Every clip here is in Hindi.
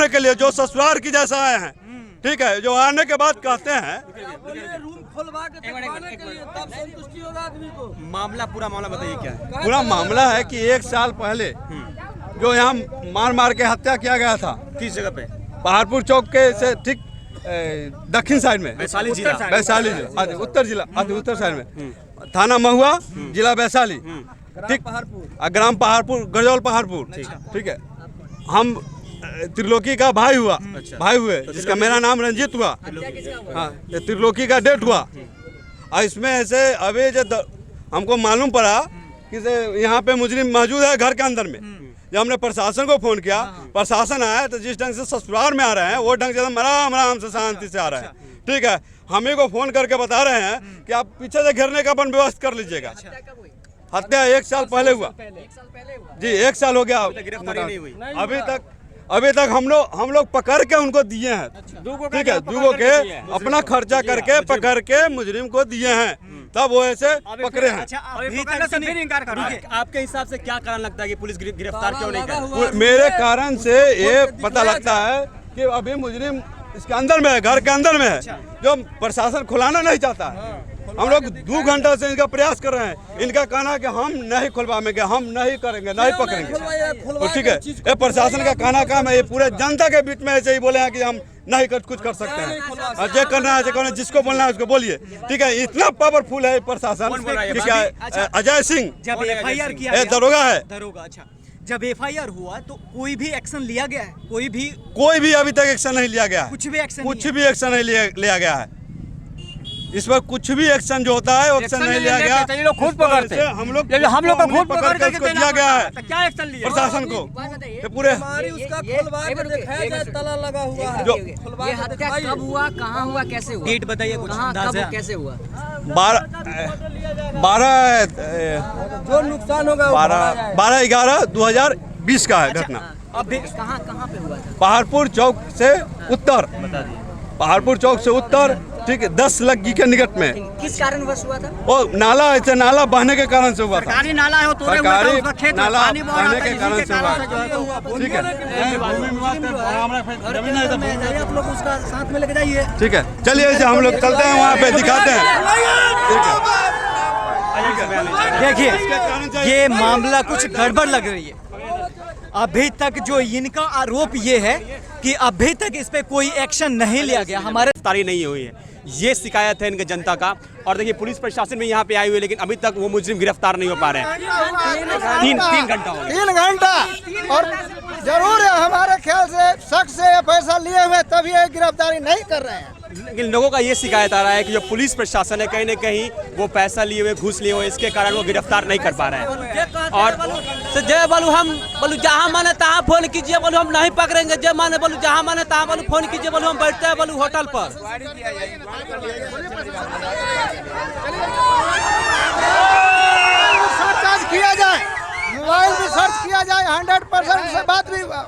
करने के लिए जो ससुराल की जैसा आए हैं, ठीक है, जो आने के बाद कहते हैं रूम खुलवा के दिखाने के लिए तब संतुष्टि होगा आदमी को। मामला पूरा मामला बताइए क्या है। पूरा मामला है कि 1 साल पहले जो यहाँ मार के हत्या किया गया था, किस जगह पे? पहाड़पुर चौक के से ठीक दक्षिण साइड में, वैशाली जिला, वैशाली जिला, उत्तर जिला, उत्तर साइड में, थाना महुआ, जिला वैशाली, ठीक, ग्राम पहाड़पुर, गरजौल पहाड़पुर, ठीक है। हम त्रिलोकी का भाई हुआ, भाई हुए, जिसका मेरा नाम रंजीत हुआ, हाँ, त्रिलोकी का डेट हुआ। और इसमें ऐसे अभी जो हमको मालूम पड़ा कि यहाँ पे मुजरिम मौजूद है घर के अंदर में। जब हमने प्रशासन को फोन किया, प्रशासन आया तो जिस ढंग से ससुराल में आ रहे हैं वो ढंग से आराम से शांति से आ रहे हैं, ठीक है। हमें को फोन करके बता रहे हैं कि आप पीछे से घेरने का बंदोबस्त कर लीजिएगा। हत्या 1 साल पहले हुआ जी, 1 साल हो गया, अभी तक हम लोग पकड़ के उनको दिए हैं, ठीक है, दूगो के अपना खर्चा करके पकड़ के मुजरिम को दिए हैं, तब वो ऐसे पकड़े हैं। आपके हिसाब से क्या कारण लगता है कि पुलिस गिरफ्तार क्यों नहीं कर रही? मेरे कारण से ये पता लगता है कि अभी मुजरिम इसके अंदर में है, घर के अंदर में है, जो प्रशासन खुलाना नहीं चाहता है। हम लोग 2 घंटा से इनका प्रयास कर रहे हैं। इनका कहना है कि हम नहीं खुलवाएंगे, हम नहीं करेंगे, नहीं पकड़ेंगे, तो ठीक है। ये प्रशासन का कहना काम है, ये पूरे जनता के बीच में ऐसे ही बोले हैं कि हम नहीं कुछ कर सकते हैं, और जो करना है जिसको बोलना है उसको बोलिए, ठीक है। इतना पावरफुल है प्रशासन, ठीक है। अजय सिंह जब FIR किया, दरोगा है, दरोगा, अच्छा। जब FIR हुआ तो कोई भी एक्शन लिया गया है? कोई भी अभी तक एक्शन नहीं लिया गया, कुछ भी एक्शन नहीं लिया गया है। इस पर कुछ भी एक्शन जो होता है एक्शन नहीं लिया गया। ये लोग खुद पकड़ते हैं, हम लोग को खुद पकड़ के उसको दिया गया है, क्या एक्शन लिया प्रशासन को, तो पूरे उसका खुलवा के दिखाया जाए, ताला लगा हुआ है। ये हत्या कब हुआ, कहाँ हुआ, कैसे हुआ? डेट बताइए कुछ, कब कैसे हुआ? 12 जो नुकसान होगा 12/11/2020 का है घटना। अब कहाँ पे हुआ था? पहाड़पुर चौक से उत्तर, पहाड़पुर चौक से उत्तर, ठीक है, 10 लग्गी के निकट में। किस कारणवश हुआ था? वो नाला, ऐसे नाला बहने के कारण से हुआ था, सरकारी नाला है, सरकारी नाला बहने के कारण से हुआ, ठीक है, आप लोग उसका साथ में लेके जाइए। ठीक है। चलिए ऐसे हम लोग चलते हैं, वहाँ पे दिखाते हैं, देखिए ये मामला कुछ गड़बड़ लग रही है। अभी तक जो इनका आरोप ये है कि अभी तक इस पे कोई एक्शन नहीं लिया गया, हमारे गिरफ्तारी नहीं हुई है, ये शिकायत है इनके जनता का। और देखिए पुलिस प्रशासन भी यहाँ पे आई हुई है, लेकिन अभी तक वो मुजरिम गिरफ्तार नहीं हो पा रहे हैं। 3 घंटा हो गया। 3 घंटा, और जरूर है हमारे ख्याल से शख्स से पैसा लिए हुए तभी ये गिरफ्तारी नहीं कर रहे हैं। लेकिन लोगों का ये शिकायत आ रहा है कि जो पुलिस प्रशासन है कहीं न कहीं वो पैसा लिए हुए, घूस लिए हुए, इसके कारण वो गिरफ्तार नहीं कर पा रहे हैं। और जय बोलू, हम बोलू जहाँ माने तहाँ फोन कीजिए, बोलू हम नहीं पकड़ेंगे, जय माने बोलू जहाँ माने तहाँ बोलू फोन कीजिए, बोलू हम बैठते हैं बोलू होटल पर। सर्च किया जाए, मोबाइल में सर्च किया जाए, 100% से बात भी होगा।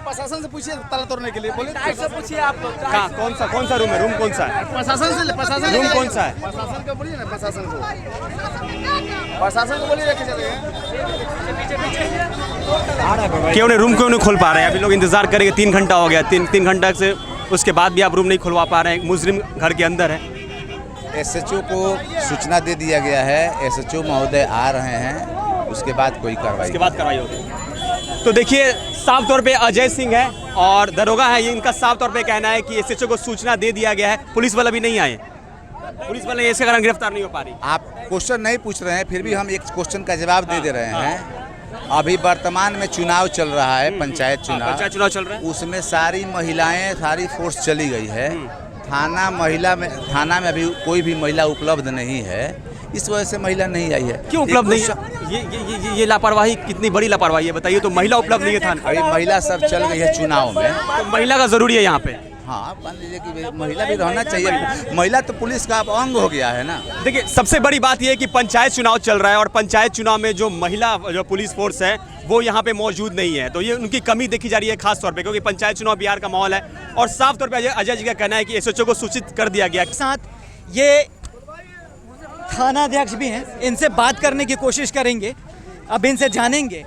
प्रशासन से पूछिए ताला तोड़ने के लिए, बोलिए से पूछिए आप लोग। कहाँ, कौन सा रूम है? रूम कौन सा है? प्रशासन रूम कौन सा है? प्रशासन को बोलिए ना, प्रशासन को बोलिए रखे चले। क्यों नहीं रूम क्यों नहीं खोल पा रहे हैं? अभी लोग इंतजार करेंगे, 3 घंटा हो गया, 3 घंटा से उसके बाद भी आप रूम नहीं खुलवा पा रहे हैं। मुजरिम घर के अंदर है। SHO को सूचना दे दिया गया है, SHO महोदय आ रहे हैं, उसके बाद कोई कार्रवाई होगी। तो देखिए साफ तौर पे अजय सिंह है और दरोगा है, ये इनका साफ तौर पे कहना है कि SHO को सूचना दे दिया गया है, पुलिस वाला भी नहीं आए, पुलिस वाले इसके कारण गिरफ्तार नहीं हो पा रही। आप क्वेश्चन नहीं पूछ रहे हैं, फिर भी हम एक क्वेश्चन का जवाब दे रहे हैं। अभी वर्तमान में चुनाव चल रहा है, पंचायत चुनाव चल रहा है, उसमें सारी महिलाएं, सारी फोर्स चली गई है। थाना में अभी कोई भी महिला उपलब्ध नहीं है, इस वजह से महिला नहीं आई है। क्यों उपलब्ध नहीं है? ये लापरवाही, कितनी बड़ी लापरवाही है बताइए। तो महिला उपलब्ध नहीं है थाना, अभी महिला सब चल गई है चुनाव में, तो महिला का जरूरी है यहाँ पे। हाँ, मान लीजिए कि महिला भी रहना चाहिए, महिला तो पुलिस का अंग हो गया है ना। देखिए सबसे बड़ी बात यह है कि पंचायत चुनाव चल रहा है और पंचायत चुनाव में जो महिला जो पुलिस फोर्स है वो यहाँ पे मौजूद नहीं है, तो ये उनकी कमी देखी जा रही है खास तौर पे, क्योंकि पंचायत चुनाव बिहार का माहौल है। और साफ तौर पे अजय जी का कहना है कि SHO को सूचित कर दिया गया। साथ ये थानाध्यक्ष भी हैं, इनसे बात करने की कोशिश करेंगे, अब इनसे जानेंगे।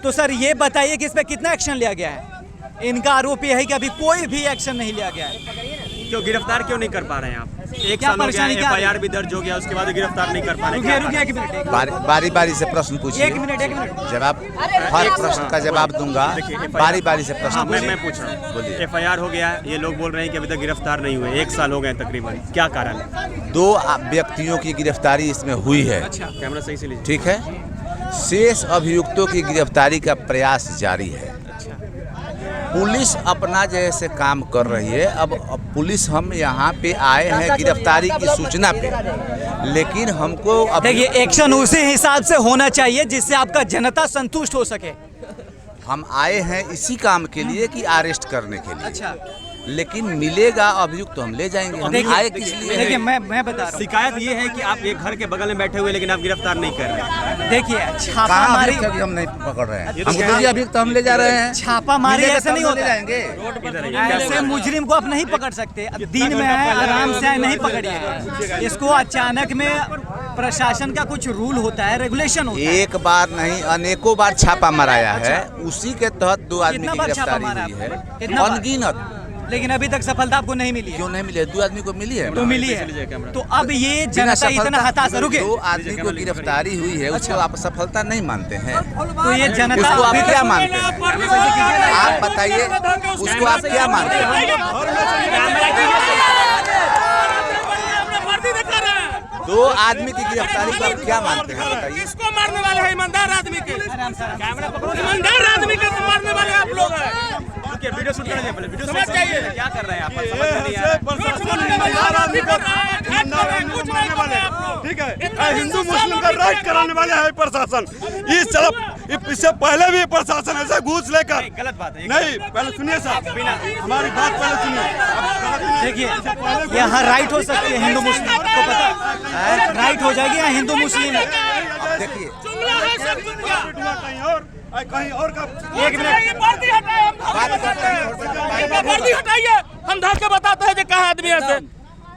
तो सर ये बताइए कि इस पर कितना एक्शन लिया गया है? इनका आरोप यह है कि अभी कोई भी एक्शन नहीं लिया गया है। क्यों गिरफ्तार क्यों नहीं कर पा रहे हैं आप? एक क्या साल हो गया, परेशानी क्या FIR भी दर्ज हो गया, उसके बाद गिरफ्तार नहीं कर पा रहे हैं। रुकिए एक मिनट, बारी बारी से प्रश्न पूछिए। एक मिनट। जवाब, हर प्रश्न का जवाब दूंगा। बारी बारी से प्रश्न हाँ, मैं पूछिए। पूछ रहा हूँ। बोलिए। FIR हो गया है, ये लोग बोल रहे हैं कि अभी तक गिरफ्तार नहीं हुए, 1 साल हो गए तकरीबन, क्या कारण है? 2 व्यक्तियों की गिरफ्तारी इसमें हुई है। कैमरा सही से लीजिए। ठीक है, शेष अभियुक्तों की गिरफ्तारी का प्रयास जारी है। पुलिस अपना जैसे काम कर रही है। अब पुलिस, हम यहाँ पे आए हैं गिरफ्तारी की सूचना पे, लेकिन हमको देखिए एक्शन उसी हिसाब से होना चाहिए जिससे आपका जनता संतुष्ट हो सके। हम आए हैं इसी काम के लिए कि अरेस्ट करने के लिए। अच्छा, लेकिन मिलेगा अभियुक्त तो हम ले जाएंगे। हम आए किस लिए? देखिए मैं बता रहा हूँ। शिकायत ये है कि आप एक घर के बगल में बैठे हुए लेकिन आप गिरफ्तार नहीं कर रहे हैं। देखिए कहाँ छापामारी, अभियुक्त अभी हम नहीं पकड़ रहे हैं? ये तो हमको क्या- तो अभियुक्त तो हम ले जा रहे हैं। छापामारी मिलेगा ऐसे तब नहीं तो होता ले है। जाएंगे। ऐसे मुजरिम को आप नहीं पकड़ सकते। अब दिन में है, आराम से नहीं पकड़िएगा इसको। अचानक में प्रशासन का कुछ रूल होता है, रेगुलेशन होता है। एक बार नहीं, अनेकों बार छापा मराया है। उसी के तहत 2 आदमी कितना की बार छापा गिरफ्तारी मारा हुई है। आपने? कितना बार? अनगिनत। लेकिन अभी तक सफलता आपको नहीं मिली है। क्यों नहीं मिले? 2 आदमी को मिली है। तो मिली है। तो अब ये जनता इतना हताश, रुके 2 आदमी को गिरफ्तारी हुई है, उसको आप सफलता नहीं मानते हैं? तो ये जनता उसको आप अभी क्या तक- मानते हैं? आप बताइए, उसको आप क्या मानते हैं? 2 आदमी की गिरफ्तारी को आप क्या मानते हैं? बताइए। किसको मारने वाले हैं? ईमानदार आदमी के, ईमानदार आदमी के तो मारने वाले आप लोग हैं। वीडियो शूट करने पहले, वीडियो समझ जाइए। क्या कर रहे हैं आप? समझ में नहीं आ रहा। ठीक है, हिंदू मुस्लिम का राइट कराने वाले है प्रशासन। इस तरफ इससे पहले भी प्रशासन ऐसे घूस लेकर, गलत बात है। नहीं पहले सुनिए साहब, हमारी बात पहले सुनिए। देखिए यहाँ राइट हो सकती है हिंदू मुस्लिम को पता है? राइट हो जाएगी यहाँ हिंदू मुस्लिम। देखिए, जुमला है सब जुमला। कहीं और का एक मिनट, वर्दी हटाइए, वर्दी हटाइए। हम धर के बताते हैं कि कहाँ आदमी है।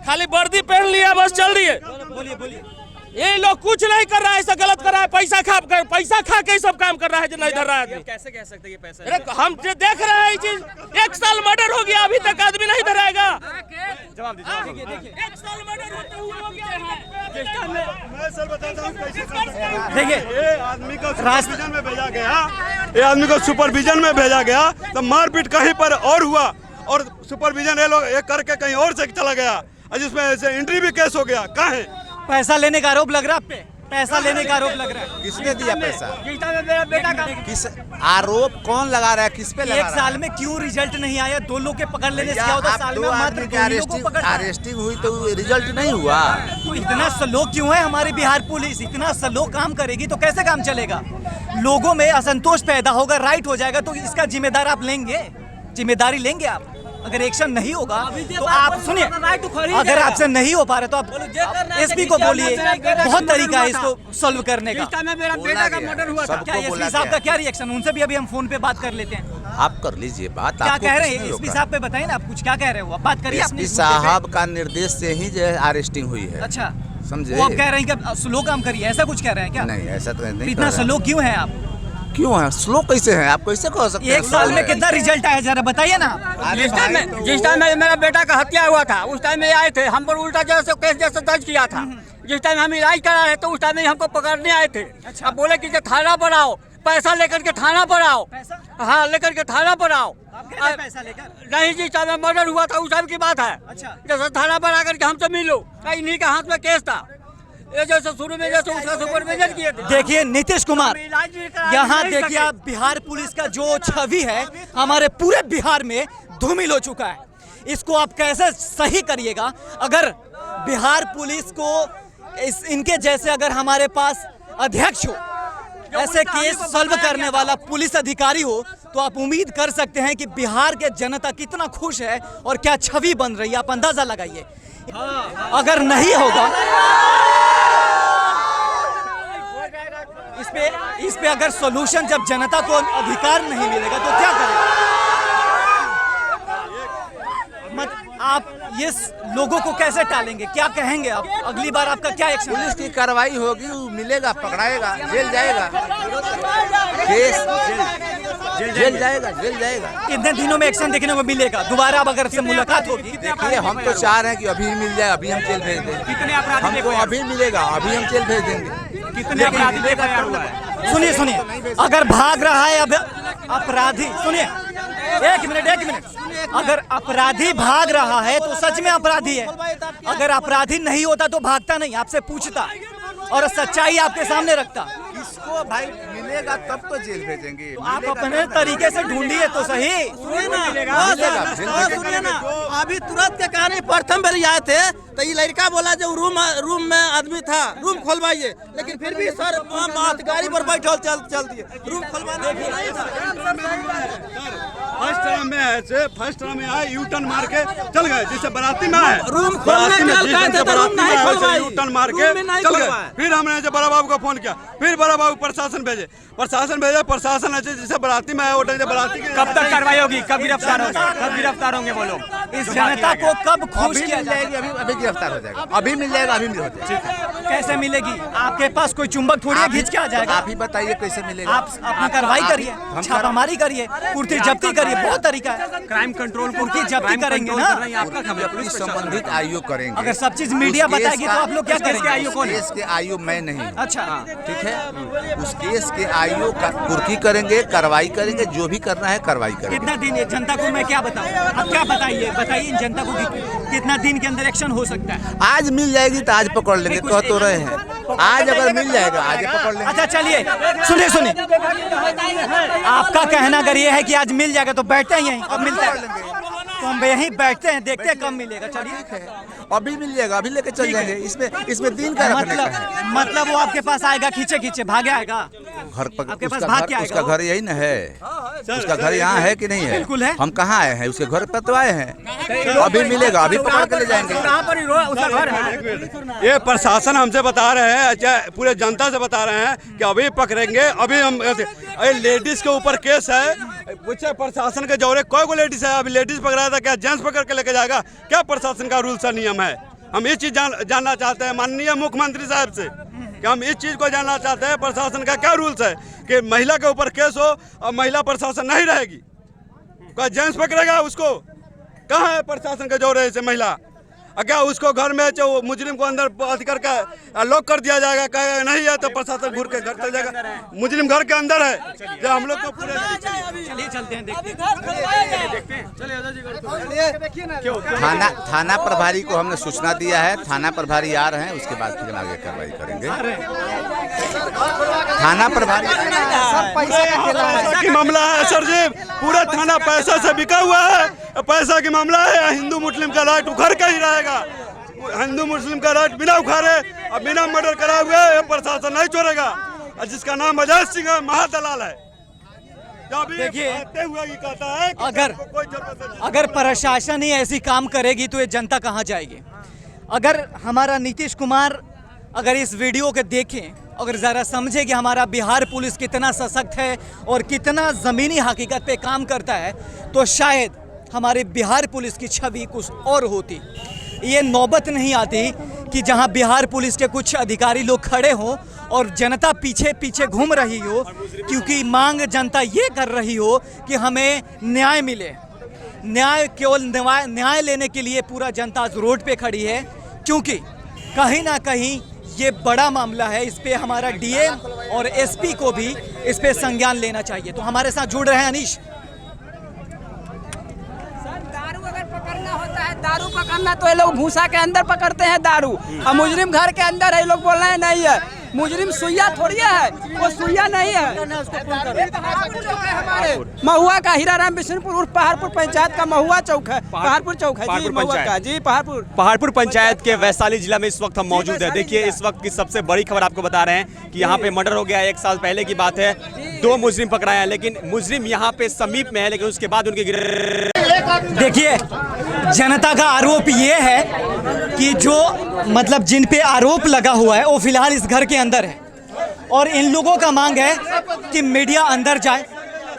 खाली वर्दी पहन लिया, बस चल रही है। बोलिए। ये लोग कुछ नहीं कर रहा है, ऐसा गलत कर रहा है। पैसा खा के सब काम कर रहा है जो नहीं धर रहा है आदमी। कैसे कह सकते हैं ये पैसा? अरे हम जो देख रहे हैं ये चीज, 1 साल मर्डर हो गया, अभी तक आदमी नहीं धराएगा। जवाब दीजिए। 1 साल मर्डर होते हुए हो गया है। मैं सर बताता हूँ कैसे कर सकते हैं। देखिए ये आदमी को सुपरविजन में भेजा गया, ये आदमी को सुपरविजन में भेजा गया, तो मारपीट कहीं पर और हुआ और सुपरविजन ये लोग एक करके कहीं और से चला गया, और जिसमें ऐसे एंट्री भी केस हो गया। कहाँ है? पैसा लेने का आरोप लग रहा है आप पे, पैसा लेने का आरोप लग रहा है। किसने दिया पैसा? मेरा बेटा का किस आरोप कौन लगा रहा है? किस पे लगा एक रहा है? साल में क्यों रिजल्ट नहीं आया? 2 लोग के पकड़ लेने से क्या होता? आप साल 2 में मात्र आदमी 2 की ही लोगों को पकड़। अरेस्टिंग हुई तो रिजल्ट नहीं हुआ। तो इतना स्लो क्यों है हमारी बिहार पुलिस? इतना स्लो काम करेगी तो कैसे काम चलेगा? लोगों में असंतोष पैदा होगा, राइट हो जाएगा तो इसका जिम्मेदार आप लेंगे? जिम्मेदारी लेंगे आप? अगर एक्शन नहीं होगा तो आप सुनिए, अगर आपसे नहीं हो पा रहे तो आप एसपी को बोलिए। बहुत तरीका है इसको सॉल्व करने का। मेरा बेटा का मर्डर हुआ था। सबको क्या एसपी बोला साहब गया। का क्या रिएक्शन? उनसे भी अभी हम फोन पे बात कर लेते हैं। आप कर लीजिए बात। क्या आपको कह रहे किसने हैं एसपी रोका? साहब पे बताइए ना, आप कुछ क्या कह रहे हो? आप बात करिए अपने एसपी इस मुद्दे पे। साहब का निर्देश से ही जो है अरेस्टिंग हुई है। अच्छा, समझे? वो आप कह रहे हैं कि स्लो काम करिए, ऐसा कुछ कह रहे हैं क्या? नहीं, ऐसा तो नहीं इतना कर रहा। स्लो क्यों है आप? क्यों है स्लो? कैसे है? आप कैसे कह सकते हैं? 1 साल में कितना रिजल्ट आया जरा बताइए ना। जिस जिस टाइम में मेरा बेटा का हत्या हुआ था उस टाइम में आए थे, हम पर उल्टा जैसे केस जैसे दर्ज किया था। जिस टाइम हम इलाज करा रहे तो उस टाइम में हमको पकड़ने आए थे। अब बोले कि जो थाना पर आओ, पैसा लेकर के थाना पर आओ। पैसा? हाँ, लेकर के थाना पर आओ। आप कह रहे हैं पैसा लेकर? नहीं, जिस टाइम में मर्डर हुआ था उस टाइम की बात है। अच्छा। जैसे थाना पर आकर के हमसे मिलो, इन्हीं के हाथ में केस था। ये जैसे शुरू में जैसे उसका सुपरविजन किए थे। देखिए नीतीश कुमार, हम इलाज भी करा यहाँ नहीं देखिए सके। आप बिहार पुलिस का जो छवि है हमारे पूरे बिहार में धूमिल हो चुका है। इसको आप कैसे सही करिएगा? अगर बिहार पुलिस को इनके जैसे अगर हमारे पास अध्यक्ष हो, ऐसे केस सॉल्व करने वाला पुलिस अधिकारी हो, तो आप उम्मीद कर सकते हैं कि बिहार के जनता कितना खुश है और क्या छवि बन रही है, आप अंदाजा लगाइए। अगर नहीं होगा इस पे अगर सॉल्यूशन, जब जनता को अधिकार नहीं मिलेगा तो क्या करेगा? मत आप ये लोगों को कैसे टालेंगे? क्या कहेंगे आप? अगली बार आपका क्या एक्शन? पुलिस की कार्रवाई होगी, वो मिलेगा, पकड़ाएगा, जेल जाएगा। केस जेल जाएगा, जेल जाएगा। कितने दिनों में एक्शन देखने को मिलेगा? दोबारा अब अगर से मुलाकात होगी? देखिए हम तो चाह रहे हैं कि अभी मिल जाए, अभी हम जेल भेज दें। कितने अपराधी हमको अभी मिलेगा, अभी हम जेल भेज देंगे। कितने अपराधी देखा हुआ है? सुनिए सुनिए, अगर भाग रहा है अब अपराधी, सुनिए एक मिनट, अगर अपराधी भाग रहा है तो सच में अपराधी है। अगर अपराधी नहीं होता तो भागता नहीं, आपसे पूछता और सच्चाई आपके सामने रखता। इसको भाई मिलेगा तब तो जेल भेजेंगे। आप अपने तरीके से ढूंढिए तो सही। सुनिए ना, अभी तुरंत के कहानी प्रथम बेर आए थे तो ये लड़का बोला जो रूम में आदमी था, रूम खोलवाइए, लेकिन फिर भी सर गाड़ी पर बैठल चल दिए, रूम खोलवाने फर्स्ट टाइम में ऐसे फर्स्ट टाइम में आए, यू टर्न मार के चल गए, जिससे बाराती में आए, रूम खोलने यू टर्न मार के चल गए। फिर हमने जब बड़ा बाबू को फोन किया, फिर बड़ा बाबू प्रशासन भेजे, प्रशासन ऐसे जिससे बाराती में आए, वो बाराती के कब तक कार्रवाई होगी? कब गिरफ्तार होंगे वो लोग? इस जनता को कब खुश किया जाएगा? अभी गिरफ्तार हो जाएगा, अभी मिल जाएगा, अभी मिल हो जाएगा। कैसे मिलेगी? आपके पास कोई चुंबक थोड़ी है खींच के आ जाएगा। आप ही बताइए कैसे मिलेगा? आप अपनी कार्रवाई करिए, छापामारी करिए, कुर्ती जब्ती करिए, बहुत तरीका है। क्राइम कंट्रोल कुर्ती जब्ती करेंगे ना, आपका काम है। पुलिस संबंधित आयोग करेंगे। अगर सब चीज मीडिया बताएगी तो आप लोग क्या करेंगे? केस के आयोग मैं नहीं हूँ। अच्छा ठीक है, उस केस के आयोग का कुर्की करेंगे, कार्रवाई करेंगे, जो भी करना है कार्रवाई करेंगे। कितना दिन है जनता को? मैं क्या बताऊं? आप क्या बताइए जनता को कितना दिन के अंदर एक्शन हो सकता है? आज मिल जाएगी तो आज पकड़ लेंगे, कह तो रहे हैं। आज अगर मिल जाएगा आज पकड़ लेंगे। अच्छा चलिए सुनिए, आपका कहना अगर ये है कि आज मिल जाएगा तो बैठते हैं यहीं, अब मिलता है तो हम यहीं बैठते हैं, देखते हैं कब मिलेगा। चलिए अभी मिल जाएगा, अभी लेके चल जाएंगे। इसमें दिन का रखने का है। मतलब वो आपके पास आएगा, खींचे भागे आएगा घर पर? आपके पास भाग के आएगा? उसका घर यही न है, उसका घर यहाँ है कि नहीं है? बिल्कुल है। हम कहाँ आए हैं? उसके घर पर तो आए हैं। अभी मिलेगा, अभी पकड़ के ले जाएंगे। उसका घर है। ये प्रशासन हमसे बता रहे हैं, अच्छा पूरे जनता से बता रहे हैं कि अभी पकड़ेंगे, अभी हम लेडीज के ऊपर केस है। पूछे प्रशासन के जौरे कोई को लेडीज है, अभी लेडीज पकड़ा था, क्या जेंट्स पकड़ के लेके जाएगा? क्या प्रशासन का रूल्स और नियम है? हम ये चीज जानना चाहते हैं माननीय मुख्यमंत्री साहब से, कि हम इस चीज को जानना चाहते हैं प्रशासन का क्या रूल्स है कि महिला के ऊपर केस हो और महिला प्रशासन नहीं रहेगी, क्या जेंट्स पकड़ेगा उसको? कहाँ है प्रशासन के जौरे से महिला? क्या उसको घर में जो मुजरिम को अंदर अधिकार का लॉक कर दिया जाएगा? कहेगा नहीं है तो प्रशासन घूर के घर चल जाएगा। मुजरिम घर के अंदर है, जो हम लोग को पूरे चलिए चलते हैं, देखते हैं। थाना प्रभारी को हमने सूचना दिया है, थाना प्रभारी आ रहे हैं, उसके बाद फिर आगे कार्रवाई करेंगे। थाना प्रभारी पैसा की मामला है सर जी, पूरा थाना पैसा से बिका हुआ है। पैसा की मामला है, हिंदू मुस्लिम का राइट उखड़ के ही रहेगा। हिंदू मुस्लिम का राइट बिना उखाड़े और बिना मर्डर कराए हुए प्रशासन नहीं छोड़ेगा। और जिसका नाम अजय सिंह है, महादलाल है। देखिए, हुआ ये कहता है कि अगर प्रशासन ही ऐसी काम करेगी तो ये जनता कहाँ जाएगी? अगर हमारा नीतीश कुमार अगर इस वीडियो के देखें, अगर ज़रा समझे कि हमारा बिहार पुलिस कितना सशक्त है और कितना ज़मीनी हकीकत पे काम करता है, तो शायद हमारे बिहार पुलिस की छवि कुछ और होती। ये नौबत नहीं आती कि जहां बिहार पुलिस के कुछ अधिकारी लोग खड़े हों और जनता पीछे पीछे घूम रही हो, क्योंकि मांग जनता ये कर रही हो कि हमें न्याय मिले। केवल न्याय लेने के लिए पूरा जनता आज रोड पे खड़ी है, क्योंकि कहीं ना कहीं ये बड़ा मामला है। इस पे हमारा डीएम और एसपी को भी इस पे संज्ञान लेना चाहिए। तो हमारे साथ जुड़ रहे हैं अनीश। दारू अगर पकड़ना होता है, दारू पकड़ना तो ये लोग भूसा के अंदर पकड़ते हैं दारू, और मुजरिम घर के अंदर है। ये लोग बोल रहे हैं नहीं है, मुजरिम सुइया थोड़ी है, वो सुइया नहीं है। हमारे महुआ का हीराराम बिशनपुर उर्फ पहाड़पुर पंचायत का महुआ चौक है, पहाड़पुर चौक है जी, महुआ का जी, पहाड़पुर पंचायत के वैशाली जिला में इस वक्त हम मौजूद है। देखिए इस वक्त की सबसे बड़ी खबर आपको बता रहे हैं कि यहाँ पे मर्डर हो गया। 1 साल पहले की बात है, 2 मुजरिम पकड़ाए हैं, लेकिन मुजरिम यहाँ पे समीप में है, लेकिन उसके बाद उनकी देखिए जनता का आरोप ये है कि जो मतलब जिन पे आरोप लगा हुआ है वो फिलहाल इस घर के अंदर है, और इन लोगों का मांग है कि मीडिया अंदर जाए।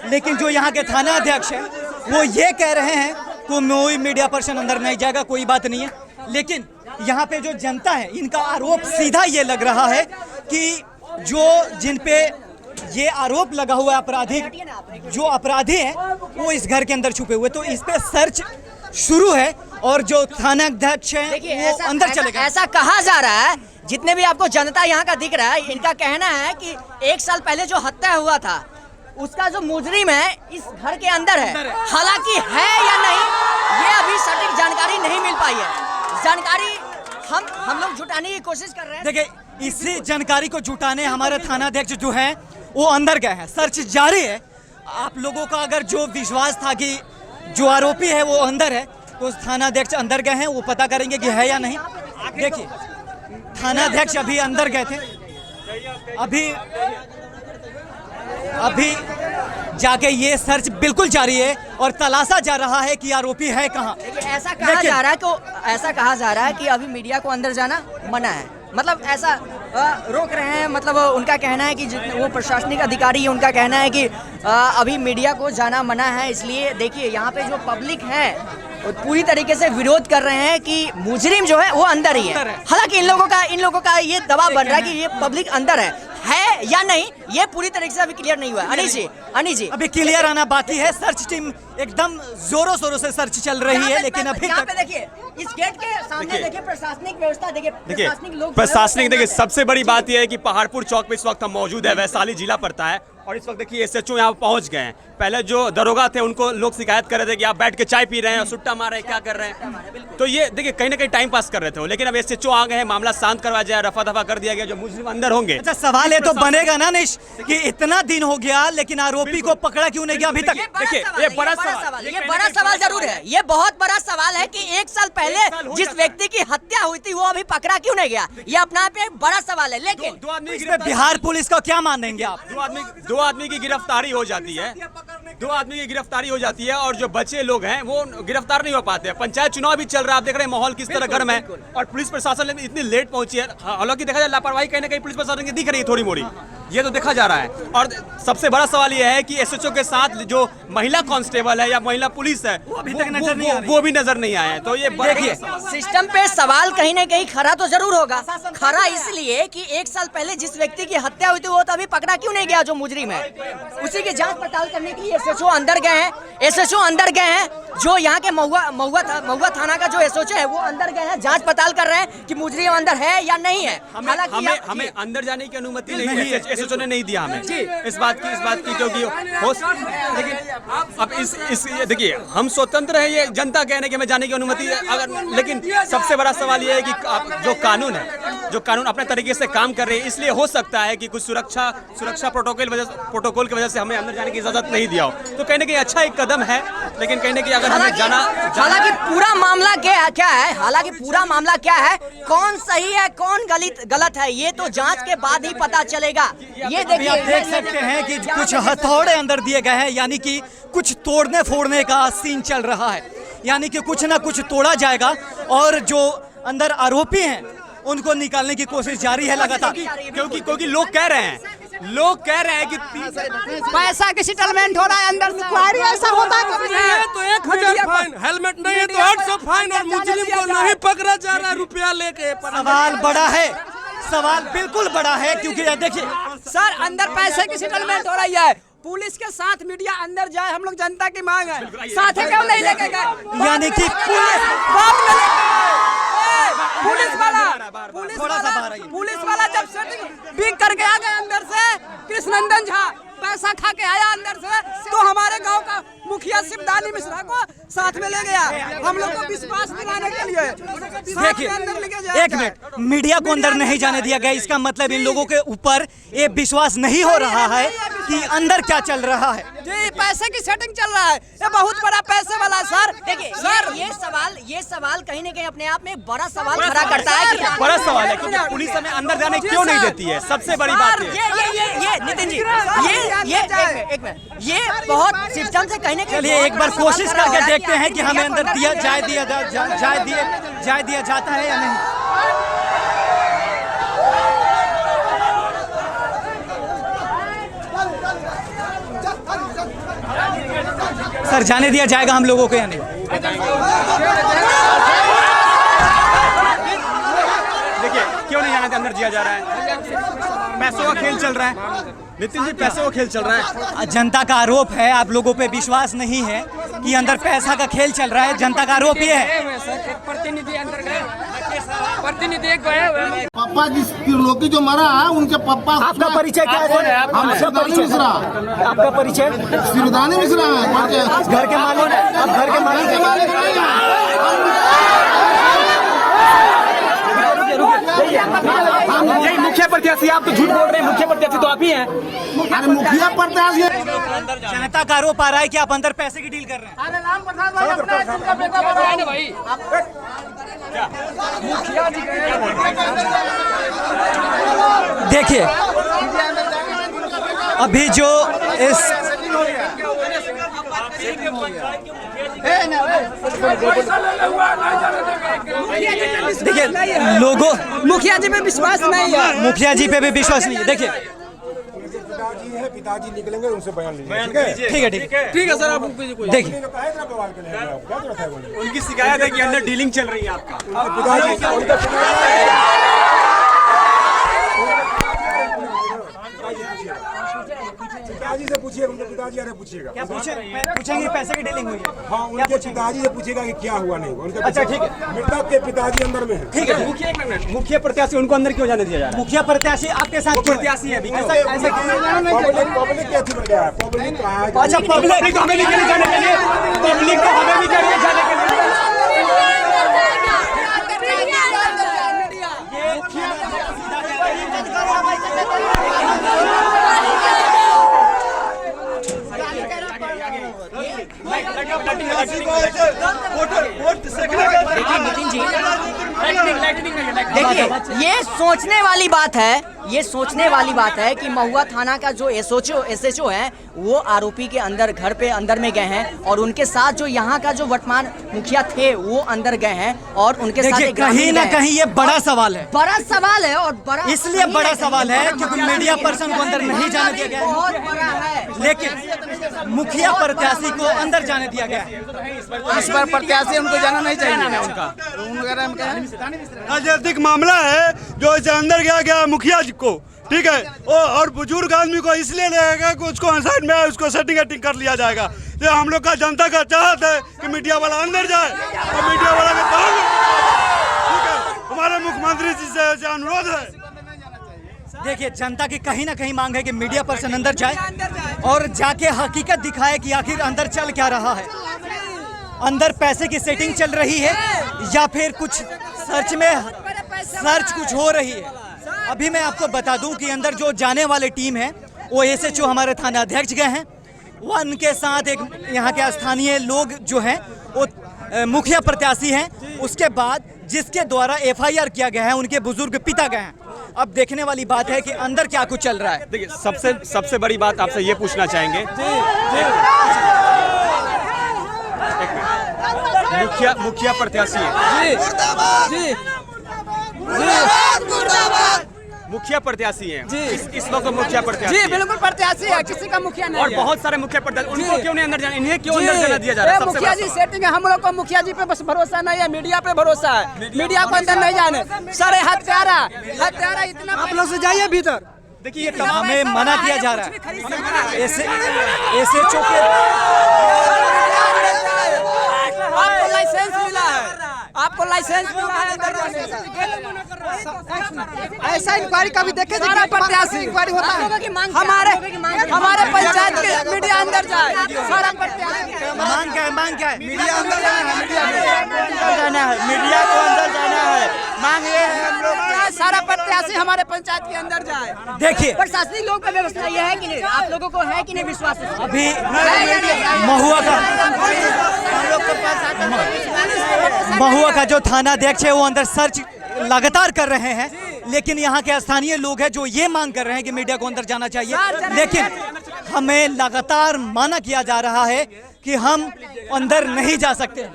लेकिन जो यहाँ के थाना अध्यक्ष हैं वो ये कह रहे हैं कि कोई मीडिया पर्सन अंदर नहीं जाएगा, कोई बात नहीं है। लेकिन यहाँ पे जो जनता है इनका आरोप सीधा ये लग रहा है कि जो जिन पे ये आरोप लगा हुआ है अपराधी, जो अपराधी हैं वो इस घर के अंदर छुपे हुए, तो इस पे सर्च शुरू है और जो थाना अध्यक्ष हैं वो अंदर चले गए। ऐसा कहा जा रहा है, जितने भी आपको जनता यहाँ का दिख रहा है, इनका कहना है कि 1 साल पहले जो हत्या हुआ था उसका जो मुजरिम है इस घर के अंदर है। हालांकि है या नहीं ये अभी सटीक जानकारी नहीं मिल पाई है। जानकारी हम लोग जुटाने की कोशिश कर रहे हैं। देखिए, इसी जानकारी को जुटाने हमारे थाना अध्यक्ष जो हैं वो अंदर गए हैं, सर्च जारी है। आप लोगों का अगर जो विश्वास था कि जो आरोपी है वो अंदर है, तो थाना अध्यक्ष अंदर गए हैं, वो पता करेंगे कि है या नहीं। देखिए, थाना अध्यक्ष अभी अंदर गए थे, अभी जाके ये सर्च बिल्कुल जारी है और तलाशा जा रहा है कि आरोपी है कहाँ। ऐसा कहा जा रहा है कि अभी मीडिया को अंदर जाना मना है, मतलब ऐसा रोक रहे हैं। मतलब उनका कहना है कि वो प्रशासनिक अधिकारी है, उनका कहना है कि अभी मीडिया को जाना मना है। इसलिए देखिए यहाँ पे जो पब्लिक है वो पूरी तरीके से विरोध कर रहे हैं कि मुजरिम जो है वो अंदर ही है। हालांकि इन लोगों का ये दबाव बन रहा है कि ये पब्लिक अंदर है या नहीं, ये पूरी तरीके से अभी क्लियर नहीं हुआ है। अनिश जी अभी क्लियर आना बाकी है। सर्च टीम एकदम जोरों शोरों से सर्च चल रही है, लेकिन अभी तक देखिए इस गेट के सामने देखिए प्रशासनिक व्यवस्था, देखिए प्रशासनिक देखिए सबसे बड़ी बात यह है कि पहाड़पुर चौक पे इस वक्त हम मौजूद है, वैशाली जिला पड़ता है। और इस वक्त देखिए SHO यहाँ पहुंच गए हैं। पहले जो दरोगा थे उनको लोग शिकायत कर रहे थे कि आप बैठ के चाय पी रहे हैं और सुट्टा मार रहे हैं, क्या कर रहे हैं। तो ये देखिए कहीं ना कहीं टाइम पास कर रहे थे, लेकिन अब SHO आ गए हैं, मामला शांत करवाया जाए, रफा दफा कर दिया गया, जो मुजरिम अंदर होंगे। अच्छा, सवाल ये तो बनेगा ना निश कि इतना दिन हो गया लेकिन आरोपी को पकड़ा क्यों नहीं गया अभी तक। देखिए ये बड़ा सवाल जरूर है, ये बहुत बड़ा सवाल है कि 1 साल पहले जिस व्यक्ति की हत्या हुई थी वो अभी पकड़ा क्यों नहीं गया, ये अपना आप एक बड़ा सवाल है। लेकिन बिहार पुलिस का क्या मानेंगे आप? दो आदमी की गिरफ्तारी हो जाती है, 2 आदमी की गिरफ्तारी हो जाती है और जो बचे लोग हैं वो गिरफ्तार नहीं हो पाते हैं। पंचायत चुनाव भी चल रहा है, आप देख रहे हैं माहौल किस तरह गर्म है और पुलिस प्रशासन इतनी लेट पहुंची है। हालांकि देखा जाए लापरवाही कहीं ना कहीं पुलिस प्रशासन की दिख रही है थोड़ी मोड़ी, ये तो देखा जा रहा है। और सबसे बड़ा सवाल यह है कि SHO के साथ जो महिला कांस्टेबल है या महिला पुलिस है वो भी नजर नहीं आए हैं। तो ये देखिए सिस्टम पे सवाल कहीं ना कहीं खरा तो जरूर होगा। खरा इसलिए कि 1 साल पहले जिस व्यक्ति की हत्या हुई थी वो तो अभी पकड़ा क्यों नहीं गया, जो मुजरिम है उसी की जांच पड़ताल करने के लिए SHO अंदर गए हैं। SHO अंदर गए हैं, जो यहाँ के महुआ थाना का जो SHO है वो अंदर गए हैं, जांच पड़ताल कर रहे हैं कि मुजरिम अंदर है या नहीं है। हालांकि हमें अंदर जाने की अनुमति नहीं है, SHO ने नहीं दिया हमें इस बात की क्योंकि लेकिन अब इस देखिए हम स्वतंत्र है, ये जनता कहने की हमें जाने की अनुमति है अगर, लेकिन सबसे बड़ा सवाल ये है कि जो कानून अपने तरीके से काम कर रहे हैं, इसलिए हो सकता है कि कुछ सुरक्षा प्रोटोकॉल की वजह से हमें अंदर जाने की इजाजत नहीं दिया हो। तो कहीं ना कहीं अच्छा एक कदम है, लेकिन कहीं ना कहीं अगर हमें हालांकि पूरा मामला क्या है, कौन सही है कौन गलत है, ये तो जांच के बाद ही पता चलेगा। ये देखिए आप देख सकते हैं कि कुछ हथौड़े अंदर दिए गए हैं, यानी कि कुछ तोड़ने फोड़ने का सीन चल रहा है, यानी कि कुछ ना कुछ तोड़ा जाएगा और जो अंदर आरोपी हैं उनको निकालने की कोशिश जारी है लगातार। क्योंकि लोग कह रहे हैं कि पैसा की सेटलमेंट हो रहा है अंदर से। ऐसा होता है तो 1000 फाइन, हेलमेट नहीं है तो 800 फाइन और मुजरिम को नहीं पकड़ा जा रहा रुपया लेके। सवाल बड़ा है, सवाल बिल्कुल बड़ा है, क्योंकि देखिए सर अंदर पैसे की सेटलमेंट हो रही है, पुलिस के साथ मीडिया अंदर जाए, हम लोग जनता की मांग है, साथ क्यों नहीं लेके गए? यानी कि पुलिस वाला जब सेटिंग बिग करके आ गए अंदर से, कृष्णनंदन झा पैसा खा के आया अंदर से, तो हमारे गांव का मुखिया शिवदानी मिश्रा को साथ में ले गया, हम लोग को विश्वास दिलाने के लिए। देखिए एक मिनट, मीडिया को अंदर नहीं जाने दिया गया, इसका मतलब इन लोगों के ऊपर ये विश्वास नहीं हो रहा है कि अंदर क्या चल रहा है। जी पैसे की सेटिंग चल रहा है, ये बहुत बड़ा पैसे वाला सर। देखिए सर ये सवाल कहीं ना कहीं अपने आप में बड़ा सवाल खड़ा करता है। बड़ा सवाल है क्योंकि पुलिस हमें अंदर जाने क्यों नहीं देती है, सबसे बड़ी बात ये नितिन जी एक मिनट, ये बहुत सिस्टम से कहीं ना कहीं। चलिए एक बार कोशिश करके देखते हैं कि हमें अंदर दिया जाता है या नहीं। सर जाने दिया जाएगा हम लोगों को या नहीं? देखिए क्यों नहीं जाने अंदर दिया जा रहा है, पैसों का खेल चल रहा है। नितिन जी, पैसे का खेल चल रहा है। जनता का आरोप है, आप लोगों पे विश्वास नहीं है कि अंदर पैसा का खेल चल रहा है। जनता का आरोप ये है। प्रतिनिधि अंदर गए, प्रतिनिधि गए हुए। पापा जिस त्रिलोकी जो मरा है उनके पापा। आपका परिचय क्या है? हम शिवदानी मिश्रा। आपका परिचय? शिवदानी मिश्रा है। घर के मालिक? आप घर के मालिक मुखिया प्रत्याशी आप तो झूठ बोल रहे हैं, मुखिया प्रत्याशी तो आप ही हैं। अरे मुखिया प्रत्याशी। जनता का आरोप आ रहा है कि आप अंदर पैसे की डील कर रहे हैं। देखिए, अभी जो इस देखिए लोगों, मुखिया जी पे विश्वास नहीं है। मुखिया जी पे भी विश्वास नहीं है। देखिए पिताजी है, पिताजी निकलेंगे उनसे बयान लीजिए। ठीक है ठीक है सर, आप देखिए उनकी शिकायत है कि अंदर डीलिंग चल रही है आपका। पिताजी से पूछिए, उनके पिताजी अरे पूछिएगा। क्या पूछेंगे? पैसे की डीलिंग हुई है। हाँ, उनके पिताजी से पूछिएगा कि क्या हुआ नहीं हुआ। उनके अच्छा ठीक है, मृतक के पिताजी अंदर में है। ठीक है। मुखिया प्रत्याशी उनको अंदर क्यों जाने दिया जा रहा है? मुखिया प्रत्याशी आपके साथ प्रत्याशी है, पब्लिक क्या थी बढ़ गया है? पब्लिक कहाँ है? अच्छा, पब्लिक हमें भी जाने के लिए, पब्लिक को हमें भी जाने के लिए। देखिए, ये सोचने वाली बात है, ये सोचने वाली बात है कि महुआ थाना का जो एसएचओ है वो आरोपी के अंदर घर पे अंदर में गए हैं और उनके साथ जो यहाँ का जो वर्तमान मुखिया थे वो अंदर गए हैं और उनके साथ देखिए, कहीं ना कहीं ये बड़ा सवाल है। बड़ा सवाल है और बड़ा इसलिए बड़ा सवाल है क्योंकि मीडिया पर्सन को अंदर नहीं जाने दिया गया बहुत बड़ा है, लेकिन मुखिया प्रत्याशी को अंदर जाने दिया गया है। इस पर प्रत्याशी उनको जाना नहीं चाहिए। उनका राजनीतिक मामला है जो इसे अंदर गया मुखिया जी को, ठीक है, और बुजुर्ग आदमी को इसलिए लगेगा कि उसको साइड में उसको सेटिंग कर लिया जाएगा। ये हम लोग का जनता का चाहत है कि मीडिया वाला अंदर जाए और मीडिया वाला के बाहर, ठीक है। हमारे मुख्यमंत्री जी से अनुरोध है। देखिए, जनता की कहीं ना कहीं मांग है कि मीडिया पर्सन अंदर जाए और जाके हकीकत दिखाए कि आखिर अंदर चल क्या रहा है। अंदर पैसे की सेटिंग चल रही है या फिर कुछ सर्च कुछ हो रही है। अभी मैं आपको बता दूं कि अंदर जो जाने वाले टीम है वो एसएचओ हमारे थाना अध्यक्ष गए हैं, वो उनके साथ एक यहाँ के स्थानीय लोग जो हैं वो मुखिया प्रत्याशी हैं, उसके बाद जिसके द्वारा एफआईआर किया गया है उनके बुजुर्ग पिता गए हैं। अब देखने वाली बात है कि अंदर क्या कुछ चल रहा है। देखिए, सबसे बड़ी बात आपसे ये पूछना चाहेंगे, मुखिया प्रत्याशी है, मुखिया प्रत्याशी हैं इस वक्त मुखिया प्रत्याशी जी बिल्कुल प्रत्याशी है, किसी का मुखिया नहीं और है। बहुत सारे मुखिया प्रत्याशी, उनको क्यों नहीं अंदर जाना, इन्हें क्यों अंदर जाना दिया जा रहा है? सबसे मुखिया जी बड़ा सेटिंग है, हम लोग को मुखिया जी पे बस भरोसा नहीं है, मीडिया पे भरोसा है। मीडिया को अंदर नहीं जाने। सर हत्यारा इतना आप लोग से जाइए भीतर। देखिए, ये हमें मना किया जा रहा है। एसएचओ के आपको लाइसेंस मिला है, आपको लाइसेंस मिला है अंदर जाने का। ऐसा इंक्वायरी कभी देखे सारा प्रत्याशी इंक्वायरी होता है। हमारे पंचायत के मीडिया अंदर जाए, सारा प्रत्याशी मांग क्या है? मीडिया अंदर जाना है, मीडिया को अंदर जाना है। मांग ये है हम लोग सारा प्रत्याशी हमारे पंचायत के अंदर जाए। देखिए, प्रशासनिक लोग का व्यवस्था यह है कि नहीं, आप लोगों को है कि नहीं विश्वास? अभी महुआ का जो थाना अध्यक्ष है वो अंदर सर्च लगातार कर रहे हैं, लेकिन यहाँ के स्थानीय लोग हैं जो ये मांग कर रहे हैं कि मीडिया को अंदर जाना चाहिए, लेकिन हमें लगातार माना किया जा रहा है कि हम अंदर नहीं जा सकते।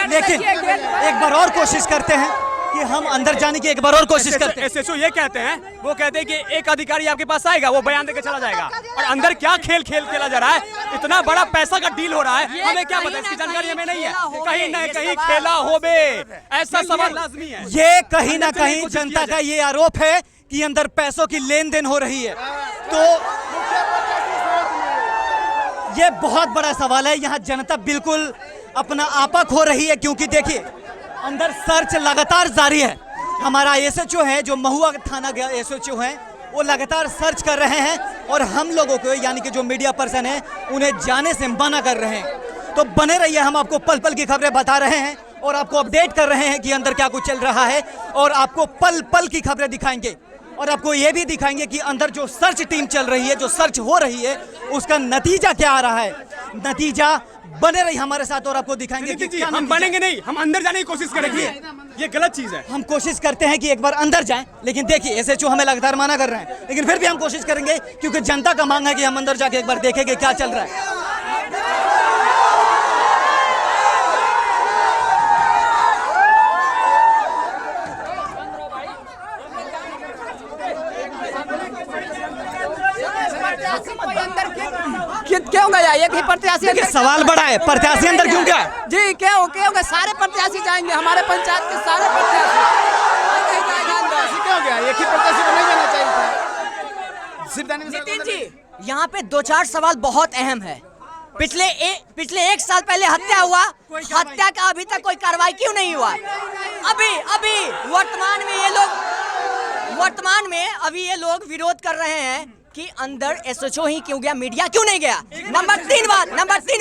लेकिन एक बार और कोशिश करते हैं कि हम अंदर जाने की एक बार और कोशिश करते हैं। एसएचओ ये कहते हैं, वो कहते हैं कि एक अधिकारी आपके पास आएगा, वो बयान देकर चला जाएगा, और अंदर क्या खेल खेला जा रहा है, इतना बड़ा पैसा का डील हो रहा है, हमें क्या पता, इसकी जानकारी हमें नहीं है। कहीं न कहीं खेला हो बे, ऐसा सवाल लाजमी है। ये कहीं ना कहीं जनता का ये आरोप है कि अंदर पैसों की लेन देन हो रही है। तो ये बहुत बड़ा सवाल है। यहाँ जनता बिल्कुल अपना आपा खो रही है, क्योंकि देखिए अंदर सर्च लगातार जारी है। हमारा एसएचओ है, जो महुआ थाना के एसएचओ हैं, वो लगातार सर्च कर रहे हैं और हम लोगों को यानी कि जो मीडिया पर्सन है उन्हें जाने से मना कर रहे हैं। तो बने रहिए, हम आपको पल पल की खबरें बता रहे हैं और आपको अपडेट कर रहे हैं कि अंदर क्या कुछ चल रहा है, और आपको पल पल की खबरें दिखाएंगे और आपको ये भी दिखाएंगे कि अंदर जो सर्च टीम चल रही है, जो सर्च हो रही है, उसका नतीजा क्या आ रहा है। नतीजा बने रही हमारे साथ और आपको दिखाएंगे कि क्या हम बनेंगे नहीं, हम अंदर जाने की कोशिश करेंगे। ये गलत चीज है। हम कोशिश करते हैं कि एक बार अंदर जाएं, लेकिन देखिए एसएचओ हमें लगातार मना कर रहे हैं, लेकिन फिर भी हम कोशिश करेंगे क्योंकि जनता का मांग है कि हम अंदर जाके एक बार देखेंगे क्या चल रहा है। क्यों गया एक ही प्रत्याशी? सवाल बड़ा है, प्रत्याशी अंदर क्यों गया? जी क्यों गया? सारे प्रत्याशी जाएंगे, हमारे पंचायत के सारे प्रत्याशी क्यों गया? एक ही प्रत्याशी को नहीं जाना चाहिए। नितिन जी, यहाँ पे 2-4 सवाल बहुत अहम है। पिछले 1 साल पहले हत्या हुआ, हत्या का अभी तक कोई कार्रवाई क्यों नहीं हुआ? अभी वर्तमान में अभी ये लोग विरोध कर रहे हैं कि अंदर एसएचओ ही क्यों गया, मीडिया क्यों नहीं गया? नंबर 3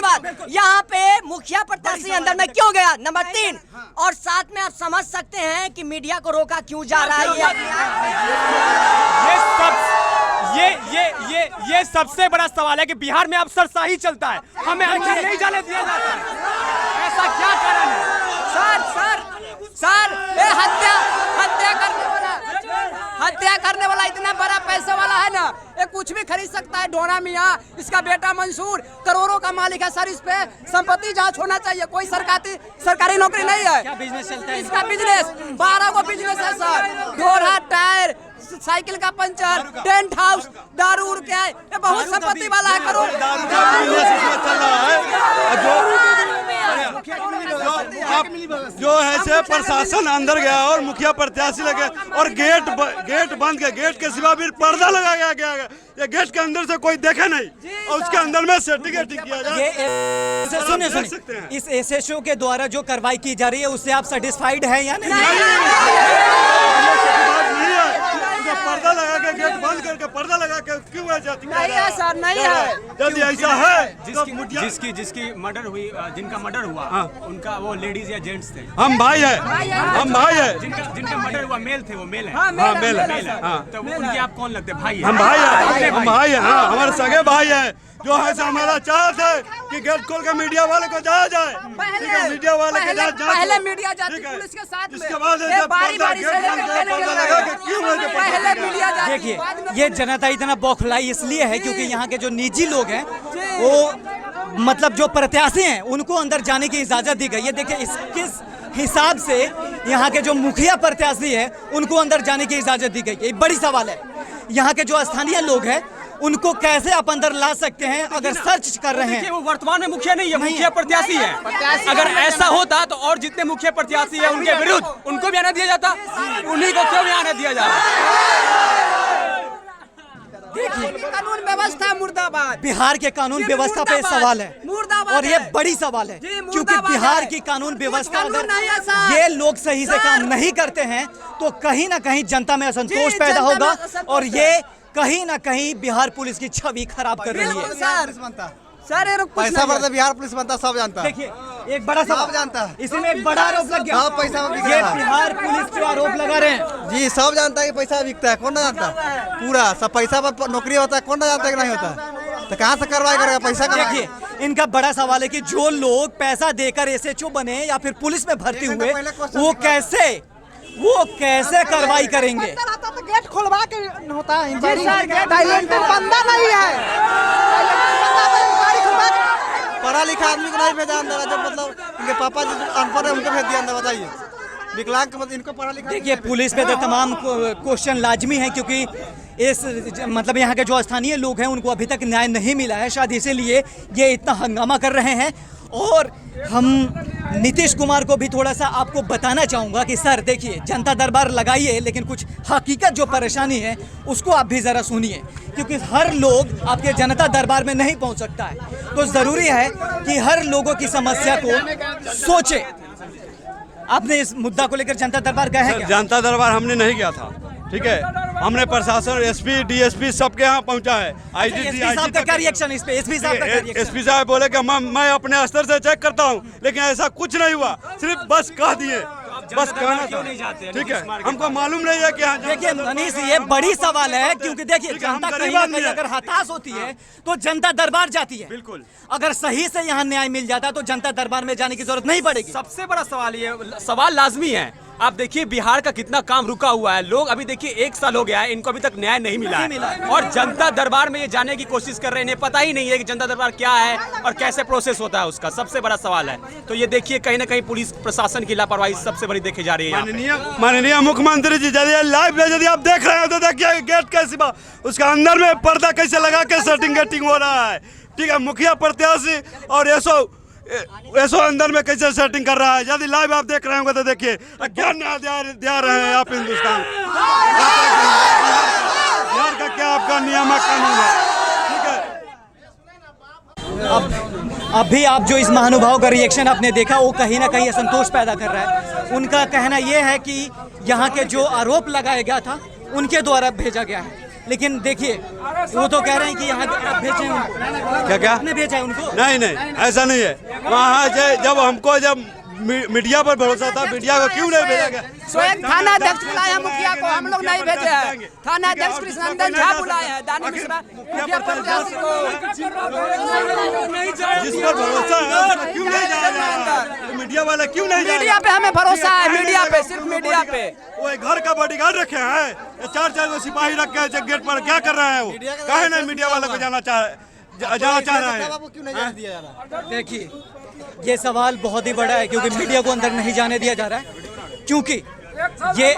बात, यहाँ पे मुखिया प्रत्याशी अंदर में क्यों गया? नंबर 3, और साथ में आप समझ सकते हैं कि मीडिया को रोका क्यों जा रहा है। ये सबसे बड़ा सवाल है कि बिहार में अफसरशाही चलता है, हमें अंदर नहीं जाने दिया जाता है। ऐसा क्या कारण है? सर ये हत्या करने वाला इतना बड़ा पैसे वाला है ना, ये कुछ भी खरीद सकता है। डोना मियाँ, इसका बेटा मंसूर करोड़ों का मालिक है सर। इस पे संपत्ति जांच होना चाहिए। कोई सरकारी नौकरी नहीं है। क्या बिजनेस चलता है इसका? बिजनेस 12 को बिजनेस है सर। ढोरा, टायर, साइकिल का पंचर, टेंट हाउस, दारू उड़ के आए, ये बहुत संपत्ति वाला है। करोड़ जो है से प्रशासन अंदर गया और मुखिया प्रत्याशी लगे और गेट बंद किया। गेट के सिवा भी पर्दा लगाया गया। ये गेट के अंदर से कोई देखे नहीं और उसके अंदर में सेटिंग किया जाए। सुनिए, इस एसएचओ के द्वारा जो कार्रवाई की जा रही है उससे आप सेटिस्फाइड हैं या नहीं? पर्दा लगा के गेट बंद करके पर्दा लगा के क्यों जाती है सर? नहीं है। यदि ऐसा है जिसकी मर्डर हुई, जिनका मर्डर हुआ, उनका वो लेडीज या जेंट्स थे? हम भाई है। जिनका मर्डर हुआ मेल थे, वो मेल है। हाँ, मेल है। तो उनके आप कौन लगते? भाई हम भाई है। हाँ, हमारे सगे भाई है। जो है हमारा चाहत है कि गेट खोल के मीडिया वाले को जाया जाए। मीडिया वाले के पहले मीडिया जाती पुलिस के साथ में। इसके बाद देखिए, ये जनता इतना बौखलाई इसलिए है क्योंकि यहाँ के जो निजी लोग हैं, वो मतलब जो प्रत्याशी हैं, उनको अंदर जाने की इजाजत दी गई है। देखिए किस हिसाब से यहाँ के जो मुखिया प्रत्याशी है उनको अंदर जाने की इजाजत दी गई है। बड़ी सवाल है। यहाँ के जो स्थानीय लोग हैं उनको कैसे आप अंदर ला सकते हैं अगर सर्च कर रहे हैं? वो वर्तमान में मुखिया नहीं है, मुखिया प्रत्याशी है। अगर ऐसा होता तो और जितने मुखिया प्रत्याशी है उनके विरुद्ध उनको भी आना दिया जाता, उन्हीं को क्यों नहीं आना दिया जा रहा? देखिए, कानून व्यवस्था मुर्दाबाद। बिहार के कानून व्यवस्था पे सवाल है और ये बड़ी सवाल है क्योंकि बिहार की कानून व्यवस्था अगर ये लोग सही से काम नहीं करते हैं तो कहीं ना कहीं जनता में असंतोष पैदा होगा और ये कहीं ना कहीं बिहार पुलिस की छवि खराब कर रही है। सर पैसा बढ़ता बिहार पुलिस बनता, सब जानता है। देखिए, एक बड़ा सब जानता है, इसमें एक बड़ा आरोप लग गया। पैसा ये बिहार पुलिस पे आरोप लगा रहे हैं। जी, सब जानता है कि पैसा बिकता है। कौन ना जानता? पूरा सब पैसा पर नौकरी होता है। कौन ना जानता है कि नहीं होता? तो कहाँ से कार्रवाई करेगा पैसा? देखिए, इनका बड़ा सवाल है कि जो लोग पैसा देकर एसएचओ बने या फिर पुलिस में भर्ती हुए, वो कैसे कार्रवाई करेंगे? तो गेट खुलवा के होता है। बंदा नहीं है। पढ़ा लिखा आदमी को नहीं भेजा अंदर, जब मतलब इनके पापा जो अनपढ़ है उनको भेज दिया अंदर। बताइए, विकलांग मतलब इनको पढ़ा लिखा। देखिए, पुलिस पे तो तमाम क्वेश्चन लाजमी है क्योंकि इस मतलब यहाँ के जो स्थानीय लोग हैं उनको अभी तक न्याय नहीं मिला है, शायद इसीलिए ये इतना हंगामा कर रहे हैं। और हम नीतीश कुमार को भी थोड़ा सा आपको बताना चाहूँगा कि सर देखिए, जनता दरबार लगाइए, लेकिन कुछ हकीकत जो परेशानी है उसको आप भी ज़रा सुनिए, क्योंकि हर लोग आपके जनता दरबार में नहीं पहुँच सकता है। तो ज़रूरी है कि हर लोगों की समस्या को सोचें। आपने इस मुद्दा को लेकर जनता दरबार गए हैं क्या? जनता दरबार हमने नहीं गया था, ठीक है। हमने प्रशासन, एसपी, डीएसपी सबके यहाँ पहुँचा है। एसपी साहब का क्या रिएक्शन इस पे? एसपी साहब का क्या रिएक्शन? एसपी साहब बोले कि मैं अपने स्तर से चेक करता हूँ, लेकिन ऐसा कुछ नहीं हुआ, सिर्फ बस कह दिए, बस कहना क्यों नहीं जाते? ठीक है, हमको मालूम नहीं है कि हाँ। देखिए मनीष, ये बड़ी सवाल है, क्योंकि देखिए जनता कहीं ना कहीं अगर हताश होती है तो जनता दरबार जाती है। बिल्कुल, अगर सही से यहाँ न्याय मिल जाता तो जनता दरबार में जाने की जरूरत नहीं पड़ेगी। सबसे बड़ा सवाल ये सवाल लाजमी है। आप देखिए बिहार का कितना काम रुका हुआ है, लोग अभी देखिए 1 साल हो गया है, इनको अभी तक न्याय नहीं मिला है, और जनता दरबार में ये जाने की कोशिश कर रहे हैं। इन्हें पता ही नहीं है कि जनता दरबार क्या है और कैसे प्रोसेस होता है, उसका सबसे बड़ा सवाल है। तो ये देखिए कहीं ना कहीं पुलिस प्रशासन की लापरवाही सबसे बड़ी देखी जा रही है। माननीय मुख्यमंत्री जी, यदि लाइव यदि आप देख रहे हैं तो देखिए गेट कैसे, उसका अंदर में पर्दा कैसे लगा के सेटिंग हो रहा है, ठीक है। मुखिया प्रत्याशी और ऐसो अंदर में कैसे सेटिंग कर रहा है, यदि लाइव आप देख रहे होंगे तो देखिए क्या न्याय दे रहे हैं आप हिंदुस्तान। बिहार का क्या आपका नियामक कानून है, ठीक है। अभी आप जो इस महानुभाव का रिएक्शन आपने देखा, वो कहीं ना कहीं असंतोष पैदा कर रहा है। उनका कहना यह है कि यहाँ के जो आरोप लगाया गया था उनके द्वारा भेजा गया है, लेकिन देखिए वो तो कह रहे हैं कि यहाँ भेजे उनको। क्या आपने भेजा है उनको? नहीं, ऐसा नहीं है। वहाँ जब हमको मीडिया पर भरोसा था, मीडिया को क्यों नहीं भेजा गया? स्वयं थाना अध्यक्ष बुलाया मुखिया को, हम लोग नहीं भेजे हैं। थाना अध्यक्ष कृष्णनंदन झा बुलाए हैं, दानी मिश्रा मुखिया प्रत्याशी को। जिस पर भरोसा है क्यों नहीं जा रहा है? मीडिया वाला क्यों नहीं जा रहा? मीडिया पे हमें भरोसा है, मीडिया पे, सिर्फ मीडिया पे। वो घर का बॉडीगार्ड रखे हैं, 4 सिपाही रखे हैं गेट पर, क्या कर रहे हैं वो? कहे नहीं मीडिया वाला को जाना चाह रहे हैं। देखिए ये सवाल बहुत ही बड़ा है, क्योंकि मीडिया को अंदर नहीं जाने दिया जा रहा है, क्योंकि ये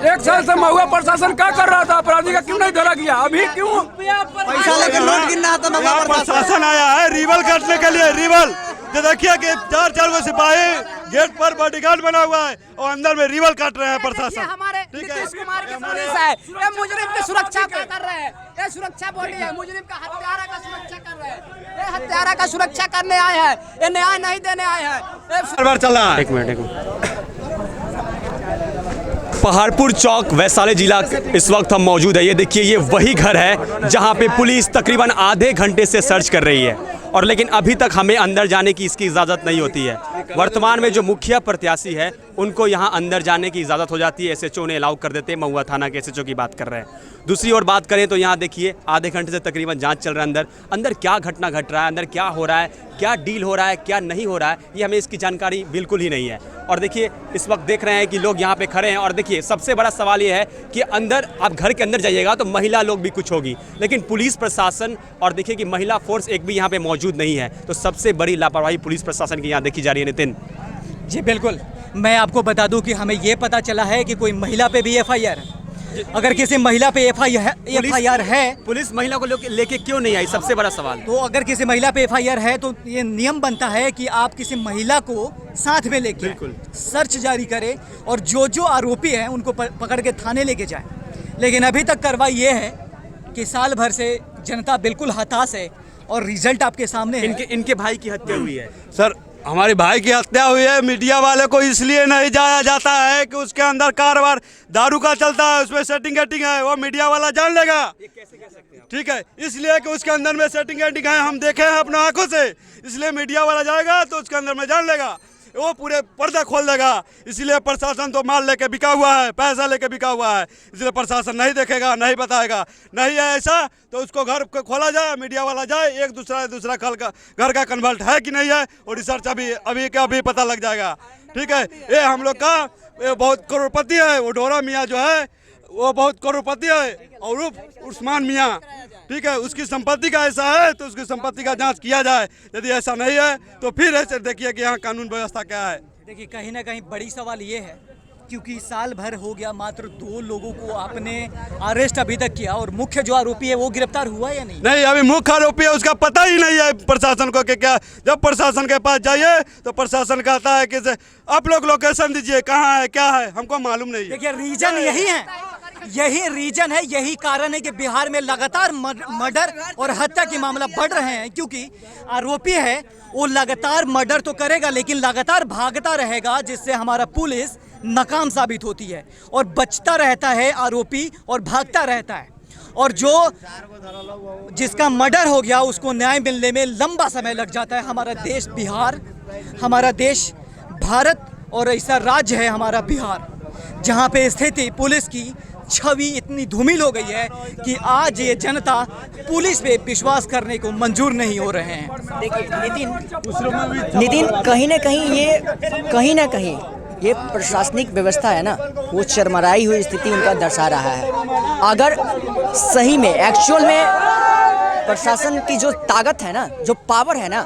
1 साल से महुआ प्रशासन क्या कर रहा था? अपराधी का क्यों नहीं धरा गया? अभी क्यों पैसा लेकर नोट गिनना था? महुआ प्रशासन आया है रिवल काटने के लिए, रिवल। तो देखिए कि 4 सिपाही गेट पर बॉडीगार्ड बना हुआ है और अंदर में रिवल काट रहे हैं प्रशासन। हमारे नीतीश कुमार की पुलिस है, ये मुजरिम की सुरक्षा कर रहे हैं, ये सुरक्षा बॉडी है, मुजरिम का हत्यारा का सुरक्षा कर रहे हैं, ये हत्यारा का सुरक्षा करने आए हैं, ये न्याय नहीं देने आए हैं। चल रहा है। एक मिनट। पहाड़पुर चौक वैशाली जिला इस वक्त हम मौजूद है। ये देखिए ये वही घर है जहां पे पुलिस तकरीबन आधे घंटे से सर्च कर रही है, और लेकिन अभी तक हमें अंदर जाने की इसकी इजाज़त नहीं होती है। वर्तमान में जो मुखिया प्रत्याशी है उनको यहां अंदर जाने की इजाज़त हो जाती है, एसएचओ ने अलाउ कर देते हैं। महुआ थाना के एसएचओ की बात कर रहे हैं। दूसरी ओर बात करें तो यहाँ देखिए आधे घंटे से तकरीबन जांच चल रहा है। अंदर क्या घटना घट रहा है, अंदर क्या हो रहा है, क्या डील हो रहा है, क्या नहीं हो रहा है, ये हमें इसकी जानकारी बिल्कुल ही नहीं है। और देखिए इस वक्त देख रहे हैं कि लोग यहाँ पे खड़े हैं, और देखिए सबसे बड़ा सवाल ये है कि अंदर आप घर के अंदर जाइएगा तो महिला लोग भी कुछ होगी, लेकिन पुलिस प्रशासन और देखिए कि महिला फोर्स एक भी यहाँ पे मौजूद नहीं है। तो सबसे बड़ी लापरवाही पुलिस प्रशासन की यहाँ देखी जा रही है। नितिन जी बिल्कुल, मैं आपको बता दूं कि हमें ये पता चला है कि कोई महिला पे भी एफआईआर है। अगर किसी महिला पे एफआईआर है, पुलिस महिला को लेके क्यों नहीं आई, सबसे बड़ा सवाल। तो अगर किसी महिला पे एफआईआर है तो ये नियम बनता है कि आप किसी महिला को साथ में लेके सर्च जारी करें और जो आरोपी हैं उनको पकड़ के थाने लेके जाएं। लेकिन अभी तक कार्रवाई ये है कि साल भर से जनता बिल्कुल हताश है, और रिजल्ट आपके सामने है। इनके भाई की हत्या हुई है सर, हमारे भाई की हत्या हुई है। मीडिया वाले को इसलिए नहीं जाया जाता है कि उसके अंदर कारोबार दारू का चलता है, उसमें सेटिंग है, वो मीडिया वाला जान लेगा। ये कैसे कह सकते हैं? ठीक है, इसलिए कि उसके अंदर में सेटिंग है, हम देखे हैं अपने आंखों से, इसलिए मीडिया वाला जाएगा तो उसके अंदर में जान लेगा, वो पूरे पर्दा खोल देगा। इसलिए प्रशासन तो माल लेके बिका हुआ है, पैसा लेके बिका हुआ है, इसलिए प्रशासन नहीं देखेगा, नहीं बताएगा। नहीं है ऐसा तो उसको घर को खोला जाए, मीडिया वाला जाए, एक दूसरा घर का कन्वर्ट है कि नहीं है, और रिसर्च अभी पता लग जाएगा। ठीक है, ये हम लोग का बहुत करोड़पति है, वो डोरा मियाँ जो है वो बहुत करोड़पति है, और उस्मान मियाँ, ठीक है, उसकी संपत्ति का ऐसा है तो उसकी संपत्ति का जांच किया जाए। यदि ऐसा नहीं है तो फिर ऐसे देखिए कि यहाँ कानून व्यवस्था क्या है। देखिए कहीं ना कहीं बड़ी सवाल ये है क्योंकि साल भर हो गया, मात्र 2 लोगों को आपने अरेस्ट अभी तक किया और मुख्य जो आरोपी है वो गिरफ्तार हुआ या नहीं? नहीं, अभी मुख्य आरोपी है उसका पता ही नहीं है प्रशासन को कि क्या। जब प्रशासन के पास जाइए तो प्रशासन कहता है कि आप लोग लोकेशन दीजिए, कहाँ है क्या है, हमको मालूम नहीं है। देखिए रीजन यही है, यही रीजन है, यही कारण है कि बिहार में लगातार मर्डर और हत्या के मामला बढ़ रहे हैं, क्योंकि आरोपी है वो लगातार मर्डर तो करेगा लेकिन लगातार भागता रहेगा, जिससे हमारा पुलिस नाकाम साबित होती है और बचता रहता है आरोपी और भागता रहता है। और जिसका मर्डर हो गया उसको न्याय मिलने में लंबा समय लग जाता है। हमारा देश बिहार, हमारा देश भारत और ऐसा राज्य है हमारा बिहार, जहाँ पे स्थिति पुलिस की छवि इतनी धूमिल हो गई है कि आज ये जनता पुलिस पे विश्वास करने को मंजूर नहीं हो रहे हैं। देखिए नितिन कहीं ना कहीं ये प्रशासनिक व्यवस्था है ना, वो चरमराई हुई स्थिति उनका दर्शा रहा है। अगर सही में एक्चुअल में प्रशासन की जो ताकत है ना, जो पावर है ना,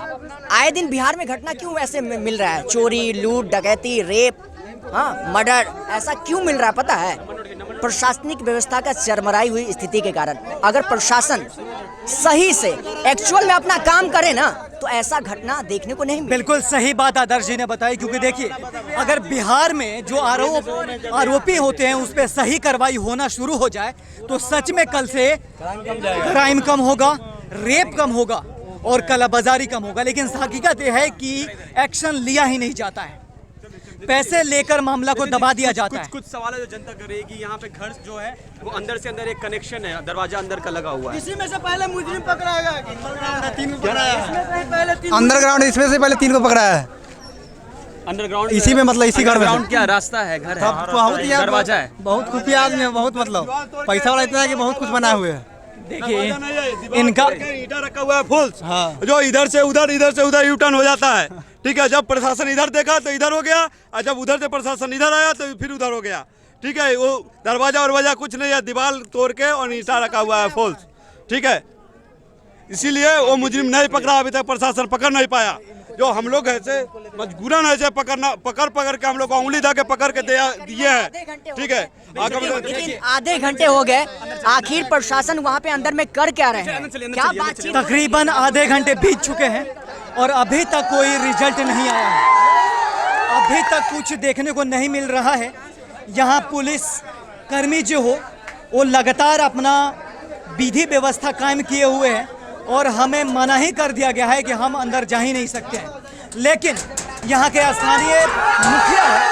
आए दिन बिहार में घटना क्यों ऐसे मिल रहा है? चोरी, लूट, डकैती, रेप, हाँ मर्डर, ऐसा क्यों मिल रहा है पता है? प्रशासनिक व्यवस्था का चरमराई हुई स्थिति के कारण। अगर प्रशासन सही से एक्चुअल में अपना काम करे ना तो ऐसा घटना देखने को नहीं मिले। बिल्कुल सही बात आदर्श जी ने बताई, क्योंकि देखिए अगर बिहार में जो आरोपी होते हैं उस पर सही कार्रवाई होना शुरू हो जाए तो सच में कल से क्राइम कम होगा, रेप कम होगा और कालाबाजारी कम होगा। लेकिन हकीकत यह है कि एक्शन लिया ही नहीं जाता है, पैसे लेकर मामला को दबा दिया जाता है। कुछ सवाल है जो जनता कर रही है कि यहाँ पे घर जो है वो अंदर से अंदर एक कनेक्शन है, दरवाजा अंदर का लगा हुआ है। इसी में से पहले मुजरिम पकड़ा गया, 3 को पकड़ा है। अंडरग्राउंड इसमें से पहले 3 को पकड़ा है। अंडरग्राउंड इसी में मतलब इसी घर में अंडरग्राउंड क्या रास्ता है, घर है, दरवाजा है। बहुत खुफिया आदमी है, बहुत मतलब पैसा वाला इतना है कि बहुत कुछ बनाए हुए है। देखिए इनका ईटा रखा हुआ है फुल, जो इधर से उधर यू टर्न हो जाता है। ठीक है, जब प्रशासन इधर देखा तो इधर हो गया और जब उधर से प्रशासन इधर आया तो फिर उधर हो गया। ठीक है, वो दरवाजा कुछ नहीं है, दीवार तोड़ के और ईटा रखा हुआ है फुल। ठीक है, इसीलिए वो मुजरिम नहीं पकड़ा, अभी तक प्रशासन पकड़ नहीं पाया। जो हम लोग ऐसे मजबूरन ऐसे पकड़ के हम लोग उंगली के पकड़ के दिए हैं। ठीक है, आधे घंटे हो गए, आखिर प्रशासन वहाँ पे अंदर में कर क्या रहे हैं? क्या बातचीत? तकरीबन आधे घंटे बीत चुके हैं और अभी तक कोई रिजल्ट नहीं आया है, अभी तक कुछ देखने को नहीं मिल रहा है। यहाँ पुलिस कर्मी जो हो वो लगातार अपना विधि व्यवस्था कायम किए हुए हैं और हमें मना ही कर दिया गया है कि हम अंदर जा ही नहीं सकते हैं। लेकिन यहाँ के स्थानीय मुखिया है,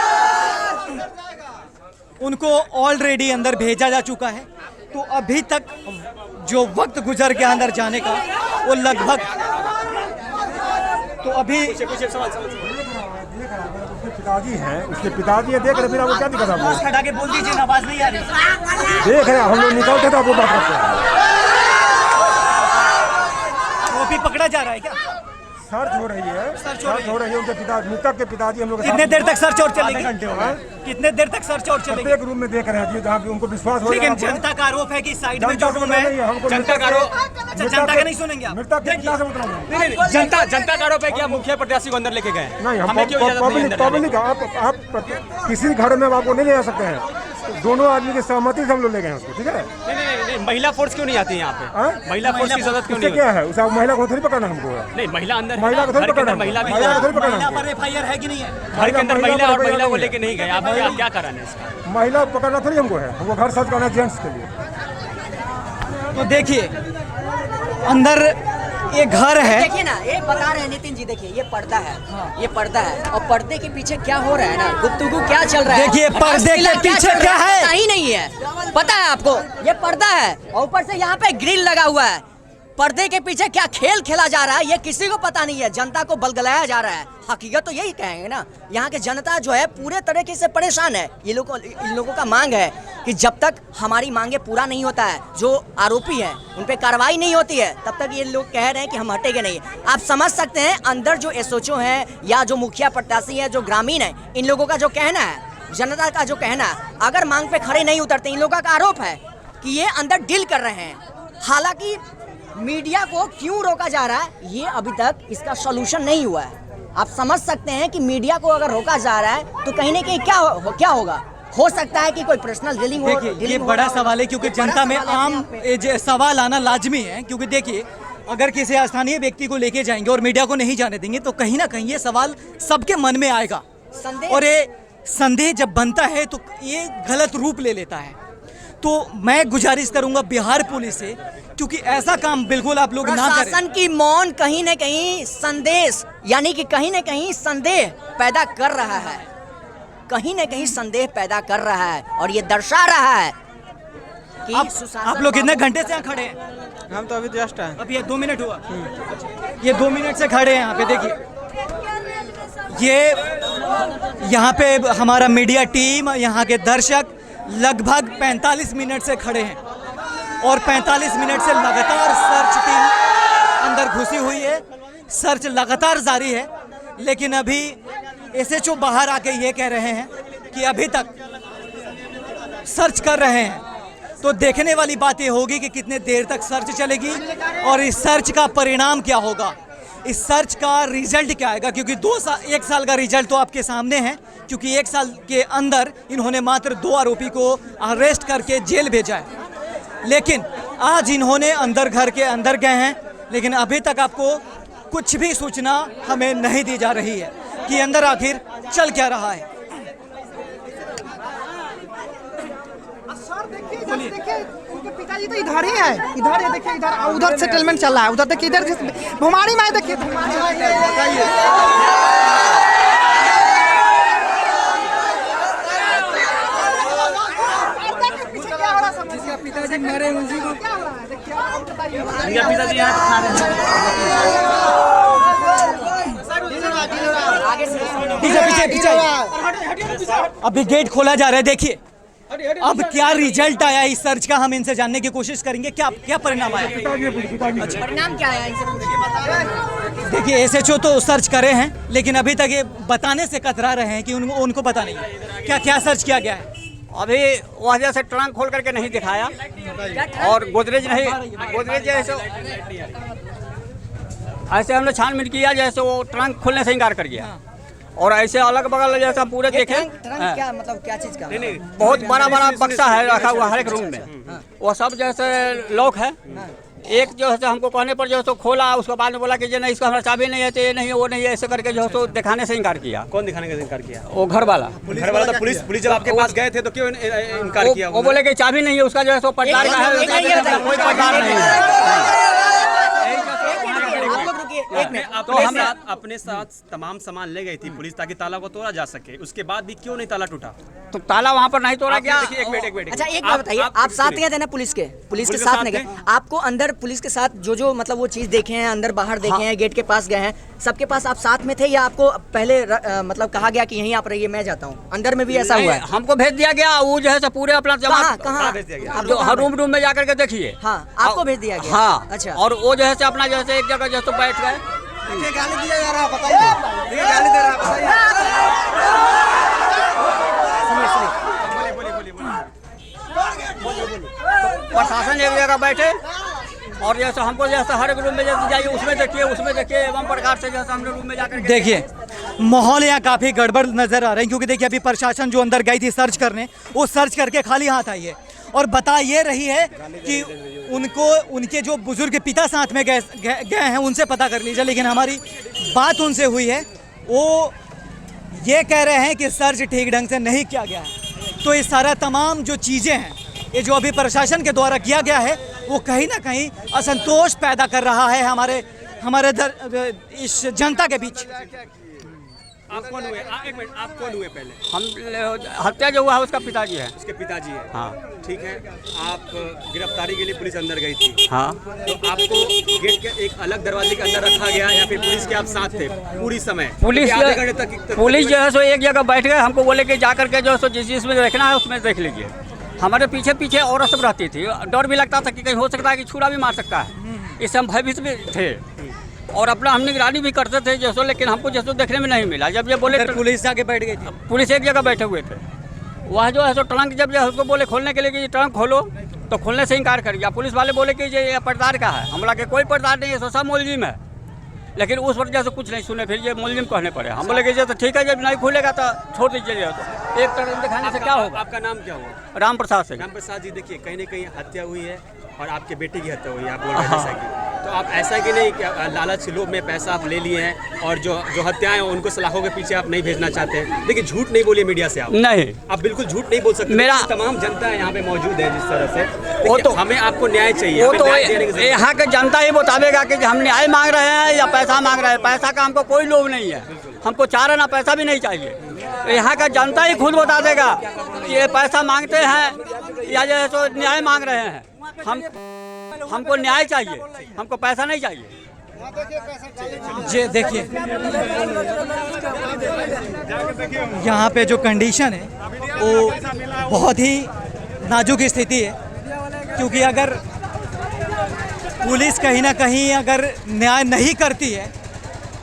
उनको ऑलरेडी अंदर भेजा जा चुका है। तो अभी तक जो वक्त गुजर गया अंदर जाने का वो लगभग, तो अभी पिताजी हैं, उसके पिताजी देख रहे, फिर आपको क्या दिक्कत है? खड़ा के बोल दीजिए, आवाज नहीं आ रही। देख रहे हम लोग निकलते तो आपको बात करते हैं। आरोपी पकड़ा जा रहा है क्या? सर्च हो रही है, सर्च हो रही है। उनके पिताजी, मृतक के पिताजी हम लोग कितने देर तक सर्च और चलेगी? घंटे हो गए। कितने देर तक सर्च और चलेगी? एक रूम में देख रहे हैं जहाँ पे उनको विश्वास हो। लेकिन जनता का आरोप है कि साइड में जो रूम है, जनता का आरोप, अच्छा जनता का नहीं सुनेंगे आप? मृतक के पिता से मतलब जनता का आरोप है कि आप मुखिया प्रत्याशी को अंदर लेके गए? नहीं, हम पब्लिक आप किसी घर में आपको नहीं ले जा सकते हैं, दोनों आदमी की सहमति से हम लोग ले गए उसको। ठीक है, नहीं, महिला फोर्स क्यों नहीं आती यहाँ पे? महिला फोर्स की जरूरत क्यों नहीं? क्या है उसे महिला को थोड़ी पकड़ना हमको है? नहीं, महिला अंदर, महिला को थोड़ी पकड़ना, महिला पर एफआईआर है कि नहीं है? घर के अंदर महिला और महिला को लेके नहीं गए आप, क्या कराने इसका? महिला पकड़ना थोड़ी हमको है, हमको घर सर्च करना है जेंट्स के लिए। तो देखिए अंदर ये घर है, देखिए ना, ये बता रहे हैं नितिन जी, देखिए ये पर्दा है, ये पर्दा है और पर्दे के पीछे क्या हो रहा है ना, गुप्तगू क्या चल रहा है? देखिए पर्दे के पीछे क्या है पता ही नहीं है, पता है आपको? ये पर्दा है और ऊपर से यहाँ पे ग्रिल लगा हुआ है। पर्दे के पीछे क्या खेल खेला जा रहा है ये किसी को पता नहीं है, जनता को बलगलाया जा रहा है। हकीकत तो यही कहेंगे ना, यहाँ के जनता जो है पूरे तरीके से परेशान है। इन लोगों का मांग है कि जब तक हमारी मांगे पूरा नहीं होता है, जो आरोपी हैं उन पे कार्रवाई नहीं होती है, तब तक ये लोग कह रहे हैं कि हम हटेंगे नहीं। आप समझ सकते हैं अंदर जो एसओचओ हैं या जो मुखिया प्रत्याशी हैं, जो ग्रामीण है, इन लोगों का जो कहना है, जनता का जो कहना है, अगर मांग पे खड़े नहीं उतरते, इन लोगों का आरोप है कि ये अंदर डील कर रहे हैं। हालांकि मीडिया को क्यों रोका जा रहा है, ये अभी तक इसका सॉल्यूशन नहीं हुआ है। आप समझ सकते हैं कि मीडिया को अगर रोका जा रहा है तो कहीं ना कहीं क्या होगा, हो सकता है कि कोई पर्सनल डीलिंग हो। देखिए ये बड़ा सवाल है, क्योंकि जनता में आम सवाल आना लाजमी है। क्योंकि देखिए अगर किसी स्थानीय व्यक्ति को लेके जाएंगे और मीडिया को नहीं जाने देंगे तो कहीं ना कहीं ये सवाल सबके मन में आएगा, और ये संदेह जब बनता है तो ये गलत रूप ले लेता है। तो मैं गुजारिश करूंगा बिहार पुलिस से, क्योंकि ऐसा काम बिल्कुल आप लोग ना करें। प्रशासन की मौन कहीं न कहीं संदेश, यानी कि कहीं न कहीं संदेह पैदा कर रहा है, कहीं न कहीं संदेह पैदा कर रहा है, और ये दर्शा रहा है कि आप लोग कितने घंटे से यहाँ खड़े हैं? हम तो अभी जस्ट आए। अभी ये 2 मिनट हुआ, ये 2 मिनट से खड़े हैं यहाँ पे। देखिए ये यहाँ पे हमारा मीडिया टीम, यहाँ के दर्शक लगभग 45 मिनट से खड़े हैं, और 45 मिनट से लगातार सर्च टीम अंदर घुसी हुई है, सर्च लगातार जारी है। लेकिन अभी SHO बाहर आके ये कह रहे हैं कि अभी तक सर्च कर रहे हैं। तो देखने वाली बात ये होगी कि कितने देर तक सर्च चलेगी और इस सर्च का परिणाम क्या होगा, इस सर्च का रिजल्ट क्या आएगा। क्योंकि 1 साल का रिजल्ट तो आपके सामने है, क्योंकि 1 साल के अंदर इन्होंने मात्र 2 आरोपी को अरेस्ट करके जेल भेजा है। लेकिन आज इन्होंने अंदर घर के अंदर गए हैं, लेकिन अभी तक आपको कुछ भी सूचना हमें नहीं दी जा रही है कि अंदर आखिर चल क्या रहा है। देखिए उनके पिताजी तो इधर ही है, इधर है, देखिए इधर, उधर सेटलमेंट चल रहा है, उधर देखिए, इधर भुमाड़ी में देखिए, पिताजी मरे, उसी को क्या हो रहा है, देखिए पिताजी यहाँ पीछे अभी गेट खोला जा रहा है। देखिए अब क्या रिजल्ट आया इस सर्च का, हम इनसे जानने की कोशिश करेंगे। क्या परिणाम आया? परिणाम क्या आया इनसे? देखिए SHO तो सर्च करे हैं, लेकिन अभी तक ये बताने से कतरा रहे हैं कि उनको पता नहीं है क्या सर्च किया गया है। अभी वजह से ट्रंक खोल करके नहीं दिखाया, और गोदरेज ऐसे हमने छानबीन किया, जैसे वो ट्रंक खोलने से इनकार कर गया, और ऐसे अलग बगल जैसा पूरे देखे। ट्रंक क्या मतलब, क्या चीज का? बहुत बड़ा बक्सा है रखा हुआ हर एक रूम में, वो सब जैसे लॉक है। एक जो है हमको कहने पर जो है खोला, उसके बाद में बोला कि नहीं इसका हमारा चाबी नहीं है, तो ये नहीं है, वो नहीं है, ऐसे करके जो है दिखाने से इनकार किया। कौन दिखाने का इनकार किया? वो घर वाला। तो पुलिस जब आपके पास गए थे तो क्यों इनकार किया? वो बोले कि चाबी नहीं है उसका, जो है सो पटदार का है, कोई पटदार नहीं है। तो हम अपने साथ तमाम सामान ले गई थी पुलिस, ताकि ताला को तोड़ा जा सके। उसके बाद भी क्यों नहीं ताला टूटा? तो ताला वहाँ पर नहीं तोड़ा गया। एक मिनट अच्छा एक बात बताइए, आप साथ गए थे ना पुलिस के साथ में गए, आपको अंदर पुलिस के साथ जो मतलब वो चीज देखे हैं, अंदर बाहर देखे हैं, गेट के पास गए हैं, सबके पास आप साथ में थे, या आपको पहले मतलब कहा गया कि यहीं आप रहिए, मैं जाता हूँ? अंदर में भी ऐसा हुआ है? हमको भेज दिया गया, वो जो है पूरे अपना कहाँ भेज दिया गया? आप जो रूम में जाकर के देखिए। हाँ, आपको भेज दिया गया। हाँ, अच्छा। और वो जो है अपना जैसे एक जगह जैसे बैठ गए। गाली दिया जा रहा है, बताइए, गाली दे रहा है, प्रशासन एक जगह बैठे, और जैसे हमको जैसे हर एक रूम में जैसे जाइए उसमें देखिए एवं प्रकार से जैसे हमने रूम में जाकर देखिए माहौल यहाँ काफ़ी गड़बड़ नज़र आ रहा है। क्योंकि देखिए अभी प्रशासन जो अंदर गई थी सर्च करने, वो सर्च करके खाली हाथ आई है, और बता ये रही है कि उनके जो बुजुर्ग पिता साथ में गए हैं उनसे पता कर लीजिए। लेकिन हमारी बात उनसे हुई है, वो ये कह रहे हैं कि सर्च ठीक ढंग से नहीं किया गया है। तो ये सारा तमाम जो चीज़ें हैं, ये जो अभी प्रशासन के द्वारा किया गया है, वो कहीं ना कहीं असंतोष पैदा कर रहा है हमारे इस जनता के बीच। आप कौन हुए? एक मिनट, आप कौन हुए पहले? हम हत्या जो हुआ है उसका पिताजी है। उसके पिताजी है? हाँ। ठीक है, आप गिरफ्तारी के लिए पुलिस अंदर गई थी। हाँ। तो आपको गेट के एक अलग दरवाजे के अंदर रखा गया, या फिर पुलिस के आप साथ थे पूरी समय? पुलिस आधे घंटे तक पुलिस जो है सो एक जगह बैठ गए, हमको बोले कि जा करके जो है सो जिसमें देखना है उसमें देख लीजिए। हमारे पीछे पीछे औरत सब रहती थी, डर भी लगता था कि कहीं हो सकता है कि छुरा भी मार सकता है, इससे हम भयभीत भी थे, और अपना हम निगरानी भी करते थे जैसो। लेकिन हमको जैसो देखने में नहीं मिला। जब ये बोले पुलिस जाके बैठ गई थी, पुलिस एक जगह बैठे हुए थे, वह जो है सो ट्रंक जब जो उसको बोले खोलने के लिए कि ट्रंक खोलो, तो खोलने से इनकार कर गया। पुलिस वाले बोले कि ये पर्दार का है, हम बोला कि कोई पर्दार नहीं है, सब मुलजिम है। लेकिन उस वक्त जैसे कुछ नहीं सुने, फिर ये मुलजिम कहने पड़े। हम बोले कि जैसे ठीक है, जब नहीं खुलेगा तो छोड़ दीजिए। तो एक तरह दिखाने से क्या होगा? आपका नाम क्या हुआ? राम प्रसाद सिंह। राम प्रसाद जी, देखिए कहीं ना कहीं हत्या हुई है और आपके बेटे की हत्या हुई है, आप बोल रहे हैं जैसा कि, तो आप ऐसा कि नहीं कि लालच लोभ में पैसा आप ले लिए हैं और जो हत्याएं हैं उनको सलाखों के पीछे आप नहीं भेजना चाहते हैं? देखिए झूठ नहीं बोलिए मीडिया से, आप नहीं, आप बिल्कुल झूठ नहीं बोल सकते। मेरा तमाम जनता यहाँ पे मौजूद है जिस तरह से, वो तो हमें आपको न्याय चाहिए। वो तो यहाँ के जनता ही बतावेगा कि हम न्याय मांग रहे हैं या पैसा मांग रहे हैं। पैसा का हमको कोई लोभ नहीं है, हमको 4 आना पैसा भी नहीं चाहिए। यहाँ का जनता ही खुद बता देगा कि ये पैसा मांगते हैं या जो तो न्याय मांग रहे हैं। हमको न्याय चाहिए, हमको पैसा नहीं चाहिए। जी देखिए, यहाँ पे जो कंडीशन है वो बहुत ही नाजुक स्थिति है, क्योंकि अगर पुलिस कहीं ना कहीं अगर न्याय नहीं करती है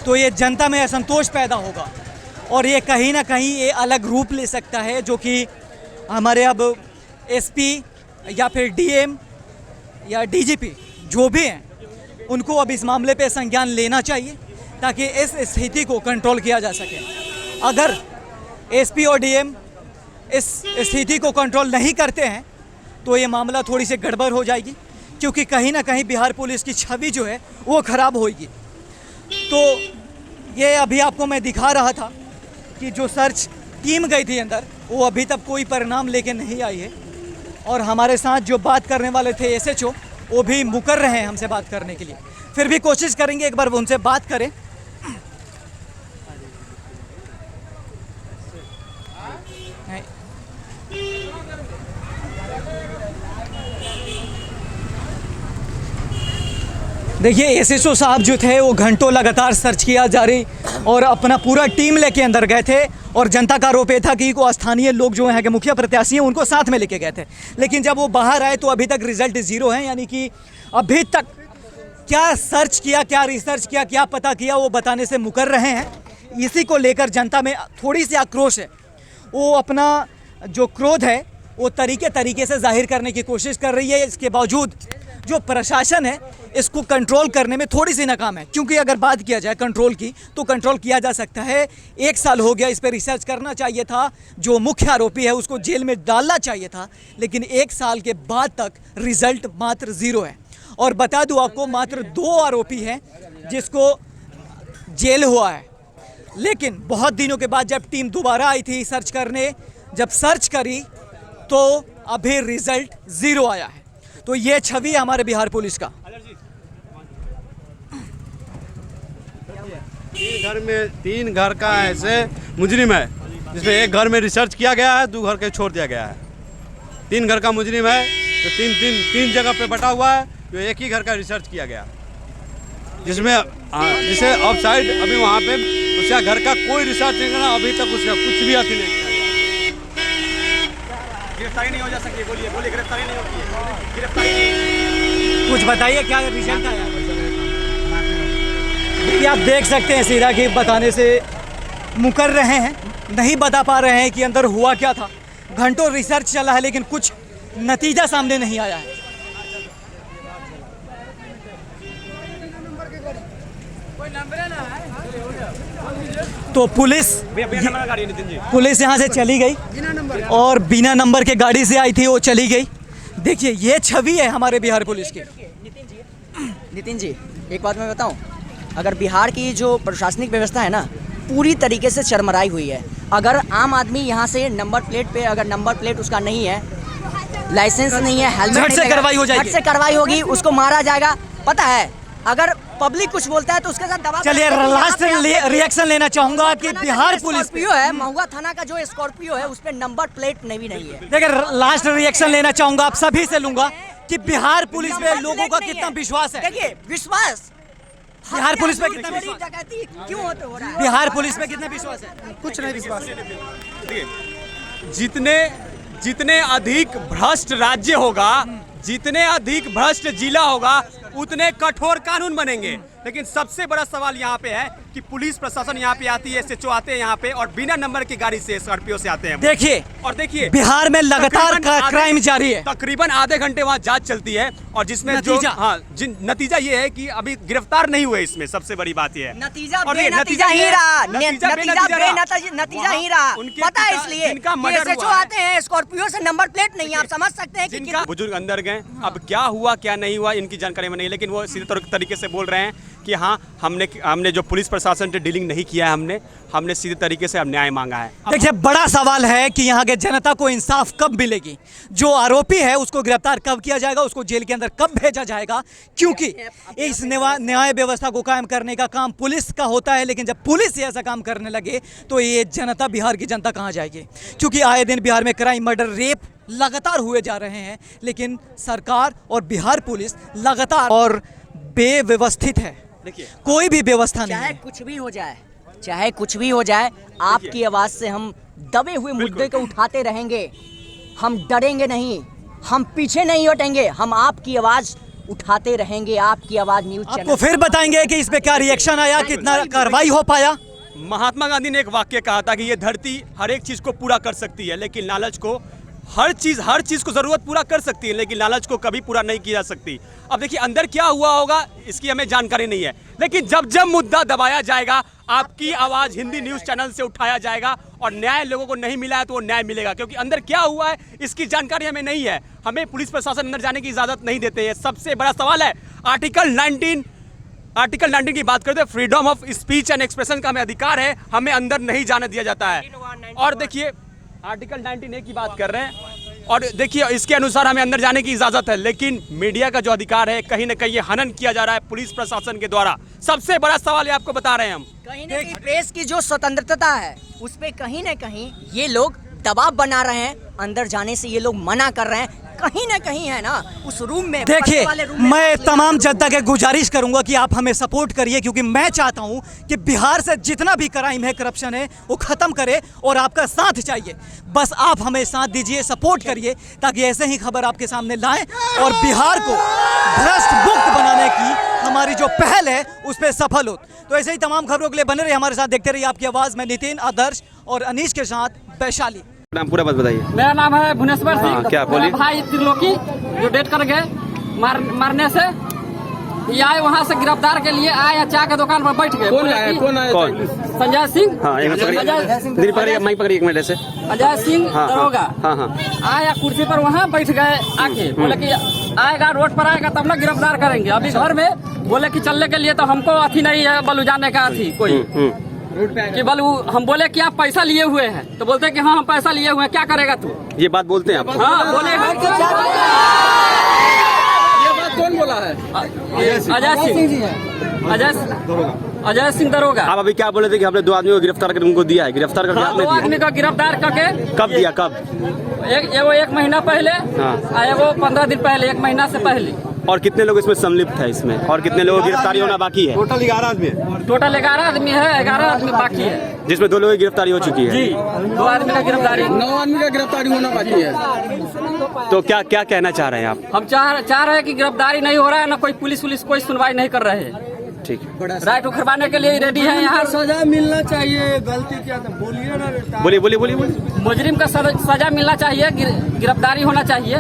तो ये जनता में असंतोष पैदा होगा और ये कहीं ना कहीं ये अलग रूप ले सकता है, जो कि हमारे अब एसपी या फिर डीएम या डीजीपी जो भी हैं उनको अब इस मामले पे संज्ञान लेना चाहिए ताकि इस स्थिति को कंट्रोल किया जा सके। अगर एसपी और डीएम इस स्थिति को कंट्रोल नहीं करते हैं तो ये मामला थोड़ी सी गड़बड़ हो जाएगी, क्योंकि कहीं ना कहीं बिहार पुलिस की छवि जो है वो ख़राब होगी। तो ये अभी आपको मैं दिखा रहा था कि जो सर्च टीम गई थी अंदर, वो अभी तक कोई परिणाम लेके नहीं आई है और हमारे साथ जो बात करने वाले थे एसएचओ, वो भी मुकर रहे हैं हमसे बात करने के लिए। फिर भी कोशिश करेंगे एक बार उनसे बात करें। देखिए एसएचओ साहब जो थे वो घंटों लगातार सर्च किया जारी और अपना पूरा टीम लेके अंदर गए थे और जनता का आरोप था कि को स्थानीय लोग जो हैं के मुखिया प्रत्याशी हैं उनको साथ में लेके गए थे, लेकिन जब वो बाहर आए तो अभी तक रिजल्ट 0 है। यानी कि अभी तक क्या सर्च किया, क्या रिसर्च किया, क्या पता किया, वो बताने से मुकर रहे हैं। इसी को लेकर जनता में थोड़ी सी आक्रोश है, वो अपना जो क्रोध है वो तरीके से जाहिर करने की कोशिश कर रही है। इसके बावजूद जो प्रशासन है इसको कंट्रोल करने में थोड़ी सी नाकाम है, क्योंकि अगर बात किया जाए कंट्रोल की तो कंट्रोल किया जा सकता है। 1 साल हो गया, इस पर रिसर्च करना चाहिए था, जो मुख्य आरोपी है उसको जेल में डालना चाहिए था, लेकिन 1 साल के बाद तक रिजल्ट मात्र 0 है। और बता दूं आपको, मात्र 2 आरोपी हैं जिसको जेल हुआ है, लेकिन बहुत दिनों के बाद जब टीम दोबारा आई थी सर्च करने, जब सर्च करी तो अभी रिजल्ट 0 आया है। तो ये छवि है हमारे बिहार पुलिस का। 3 घर का ऐसे मुजरिम है जिसमें एक घर में रिसर्च किया गया है, 2 घर के छोड़ दिया गया है। 3 घर का मुजरिम है तो 3 जगह पे बटा हुआ है, जो एक ही घर का रिसर्च किया गया, जिसमें जिसे ऑफ साइड अभी वहाँ पे उसका घर का कोई रिसर्च नहीं करना, अभी तक उसका कुछ भी अति नहीं किया। गिरफ्तारी नहीं हो जा सकती? बोलिए बोलिए, गिरफ्तारी नहीं होती है, गिरफ्तारी नहीं। कुछ बताइए क्या रिजल्ट आया? ये आप देख सकते हैं सीधा कि बताने से मुकर रहे हैं, नहीं बता पा रहे हैं कि अंदर हुआ क्या था। घंटों रिसर्च चला है लेकिन कुछ नतीजा सामने नहीं आया है। तो पुलिस यहाँ से चली गई और बिना नंबर के गाड़ी से आई थी, वो चली गई। देखिए ये छवि है हमारे बिहार पुलिस की। नितिन जी एक बात मैं बताऊं, अगर बिहार की जो प्रशासनिक व्यवस्था है ना पूरी तरीके से चरमराई हुई है। अगर आम आदमी यहाँ से नंबर प्लेट पे, अगर नंबर प्लेट उसका नहीं है, लाइसेंस नहीं है, हेलमेट से कार्रवाई हो जाएगी, झट से कार्रवाई होगी, उसको मारा जाएगा। पता है अगर पब्लिक कुछ बोलता है तो उसके साथ दबाव। चलिए लास्ट रिएक्शन लेना चाहूंगा कि बिहार पुलिस स्कॉर्पियो है, महुआ थाना का जो स्कॉर्पियो है उस पर नंबर प्लेट नहीं है। देखिए लास्ट रिएक्शन लेना चाहूंगा, आप सभी से लूंगा कि बिहार पुलिस में लोगों का कितना विश्वास है। देखिए विश्वास बिहार पुलिस में कितना विश्वास, क्यों हो रहा है? बिहार पुलिस में कितना विश्वास है? कुछ नहीं विश्वास। जितने अधिक भ्रष्ट राज्य होगा, जितने अधिक भ्रष्ट जिला होगा, उतने कठोर कानून बनेंगे। लेकिन सबसे बड़ा सवाल यहाँ पे है कि पुलिस प्रशासन यहाँ पे आती है, SHO आते हैं यहाँ पे और बिना नंबर की गाड़ी से स्कॉर्पियो से आते हैं। देखिए और देखिए बिहार में लगातार क्राइम जारी है। तकरीबन आधे घंटे वहाँ जांच चलती है और जिसमें नतीजा ये है कि अभी गिरफ्तार नहीं हुए। इसमें सबसे बड़ी बात ये है नतीजा ही रहा। नतीजा ही रहा। पता है इसलिए SHO आते हैं, स्कॉर्पियो से नंबर प्लेट नहीं है। आप समझ सकते हैं कि बुजुर्ग अंदर गए, अब क्या हुआ क्या नहीं हुआ इनकी जानकारी में नहीं, लेकिन वो सीधे तरीके से बोल रहे हैं कि हाँ हमने जो पुलिस प्रशासन से डीलिंग नहीं किया है, हमने सीधे तरीके से न्याय मांगा है। देखिए बड़ा सवाल है कि यहाँ के जनता को इंसाफ कब मिलेगी, जो आरोपी है उसको गिरफ्तार कब किया जाएगा, उसको जेल के अंदर कब भेजा जाएगा, क्योंकि इस न्याय व्यवस्था को कायम करने का काम पुलिस का होता है। लेकिन जब पुलिस ऐसा काम करने लगे तो ये जनता, बिहार की जनता कहाँ जाएगी? क्योंकि आए दिन बिहार में क्राइम, मर्डर, रेप लगातार हुए जा रहे हैं, लेकिन सरकार और बिहार पुलिस लगातार और बेव्यवस्थित है। कोई भी व्यवस्था नहीं है। चाहे कुछ भी हो जाए, आपकी आवाज से हम दबे हुए मुद्दे को उठाते रहेंगे। हम डरेंगे नहीं, हम पीछे नहीं हटेंगे, हम आपकी आवाज उठाते रहेंगे। आपकी आवाज न्यूज चैनल आपको फिर बताएंगे कि इस पे क्या रिएक्शन आया, कितना कार्रवाई हो पाया। महात्मा गांधी ने एक वाक्य कहा था कि ये धरती हर एक चीज को पूरा कर सकती है, लेकिन लालच को हर चीज को जरूरत पूरा कर सकती है, लेकिन लालच को कभी पूरा नहीं की जा सकती। अब देखिए अंदर क्या हुआ होगा इसकी हमें जानकारी नहीं है, लेकिन जब मुद्दा दबाया जाएगा, आपकी आवाज हिंदी न्यूज चैनल से उठाया जाएगा और न्याय लोगों को नहीं मिला है तो वो न्याय मिलेगा। क्योंकि अंदर क्या हुआ है इसकी जानकारी हमें नहीं है, हमें पुलिस प्रशासन अंदर जाने की इजाजत नहीं देते हैं। सबसे बड़ा सवाल है आर्टिकल 19 की बात करते हैं, freedom of speech and expression का हमें अधिकार है, हमें अंदर नहीं जाने दिया जाता है। और देखिए आर्टिकल 19A की बात कर रहे हैं और देखिए इसके अनुसार हमें अंदर जाने की इजाजत है, लेकिन मीडिया का जो अधिकार है कहीं ना कहीं ये हनन किया जा रहा है पुलिस प्रशासन के द्वारा। सबसे बड़ा सवाल है, आपको बता रहे हैं हम, कहीं ना कहीं प्रेस की जो स्वतंत्रता है उस पे कहीं ना कहीं ये लोग दबाव बना रहे हैं, अंदर जाने से ये लोग मना कर रहे हैं। कहीं ना कहीं है ना उस रूम में। देखिए मैं तमाम जनता के गुजारिश करूंगा कि आप हमें सपोर्ट करिए, क्योंकि मैं चाहता हूं कि बिहार से जितना भी क्राइम है, करप्शन है, वो खत्म करे और आपका साथ चाहिए। बस आप हमें साथ दीजिए, सपोर्ट करिए, ताकि ऐसे ही खबर आपके सामने लाएं और बिहार को भ्रष्ट मुक्त बनाने की हमारी जो पहल है उस पर सफल हो। तो ऐसे ही तमाम खबरों के लिए बने रहिए हमारे साथ, देखते रहिए आपकी आवाज़ में। नितिन, आदर्श और अनीश के साथ वैशाली। नाम पूरा बात बताइए। मेरा नाम है भुवनेश्वर सिंह। क्या बोलिए? भाई त्रिलोकी जो डेट कर गए मारने से, ये आए वहाँ से गिरफ्तार के लिए आए, चाय के दुकान पर बैठ गए। कौन आया? संजय सिंह। हाँ, माइक पकड़िए एक मिनट से। अजय सिंह दरोगा आया, कुर्सी पर वहाँ बैठ गए आके, बोले कि आएगा रोड पर आएगा तब ना गिरफ्तार करेंगे। अभी घर में बोले कि चलने के लिए तो हमको अथी नहीं है, बलू जाने का अथी कोई कि बल हम बोले कि आप पैसा लिए हुए हैं, तो बोलते हैं कि हाँ हम पैसा लिए हुए हैं, क्या करेगा तू? ये बात बोलते हैं आप? हाँ बोले। ये बात कौन बोला है? अजय सिंह दरोगा। आप अभी क्या बोले थे कि हमने 2 आदमी को गिरफ्तार करके उनको दिया है, गिरफ्तार करके आपने 2 आदमी को गिरफ्तार करके कब दिया? कब? एगो 1 महीना पहले, एगो 15 दिन पहले, 1 महीना से पहले। और कितने लोग इसमें सम्मिलित है इसमें, और कितने लोगों की गिरफ्तारी होना बाकी है? टोटल 11 आदमी है। टोटल 11 आदमी है, 11 आदमी बाकी है, जिसमें 2 लोगों की गिरफ्तारी हो चुकी है। जी 2 आदमी का गिरफ्तारी, 9 आदमी का गिरफ्तारी होना बाकी है। तो क्या क्या कहना चाह रहे हैं आप? हम चाह रहे हैं कि गिरफ्तारी नहीं हो रहा है, ना कोई पुलिस कोई सुनवाई नहीं कर रहे हैं। ठीक है, राइट उखड़वाने के लिए रेडी है यहाँ। सजा मिलना चाहिए, गलती किया था बोलिए ना। बोलिए। मुजरिम का सजा मिलना चाहिए, गिरफ्तारी होना चाहिए।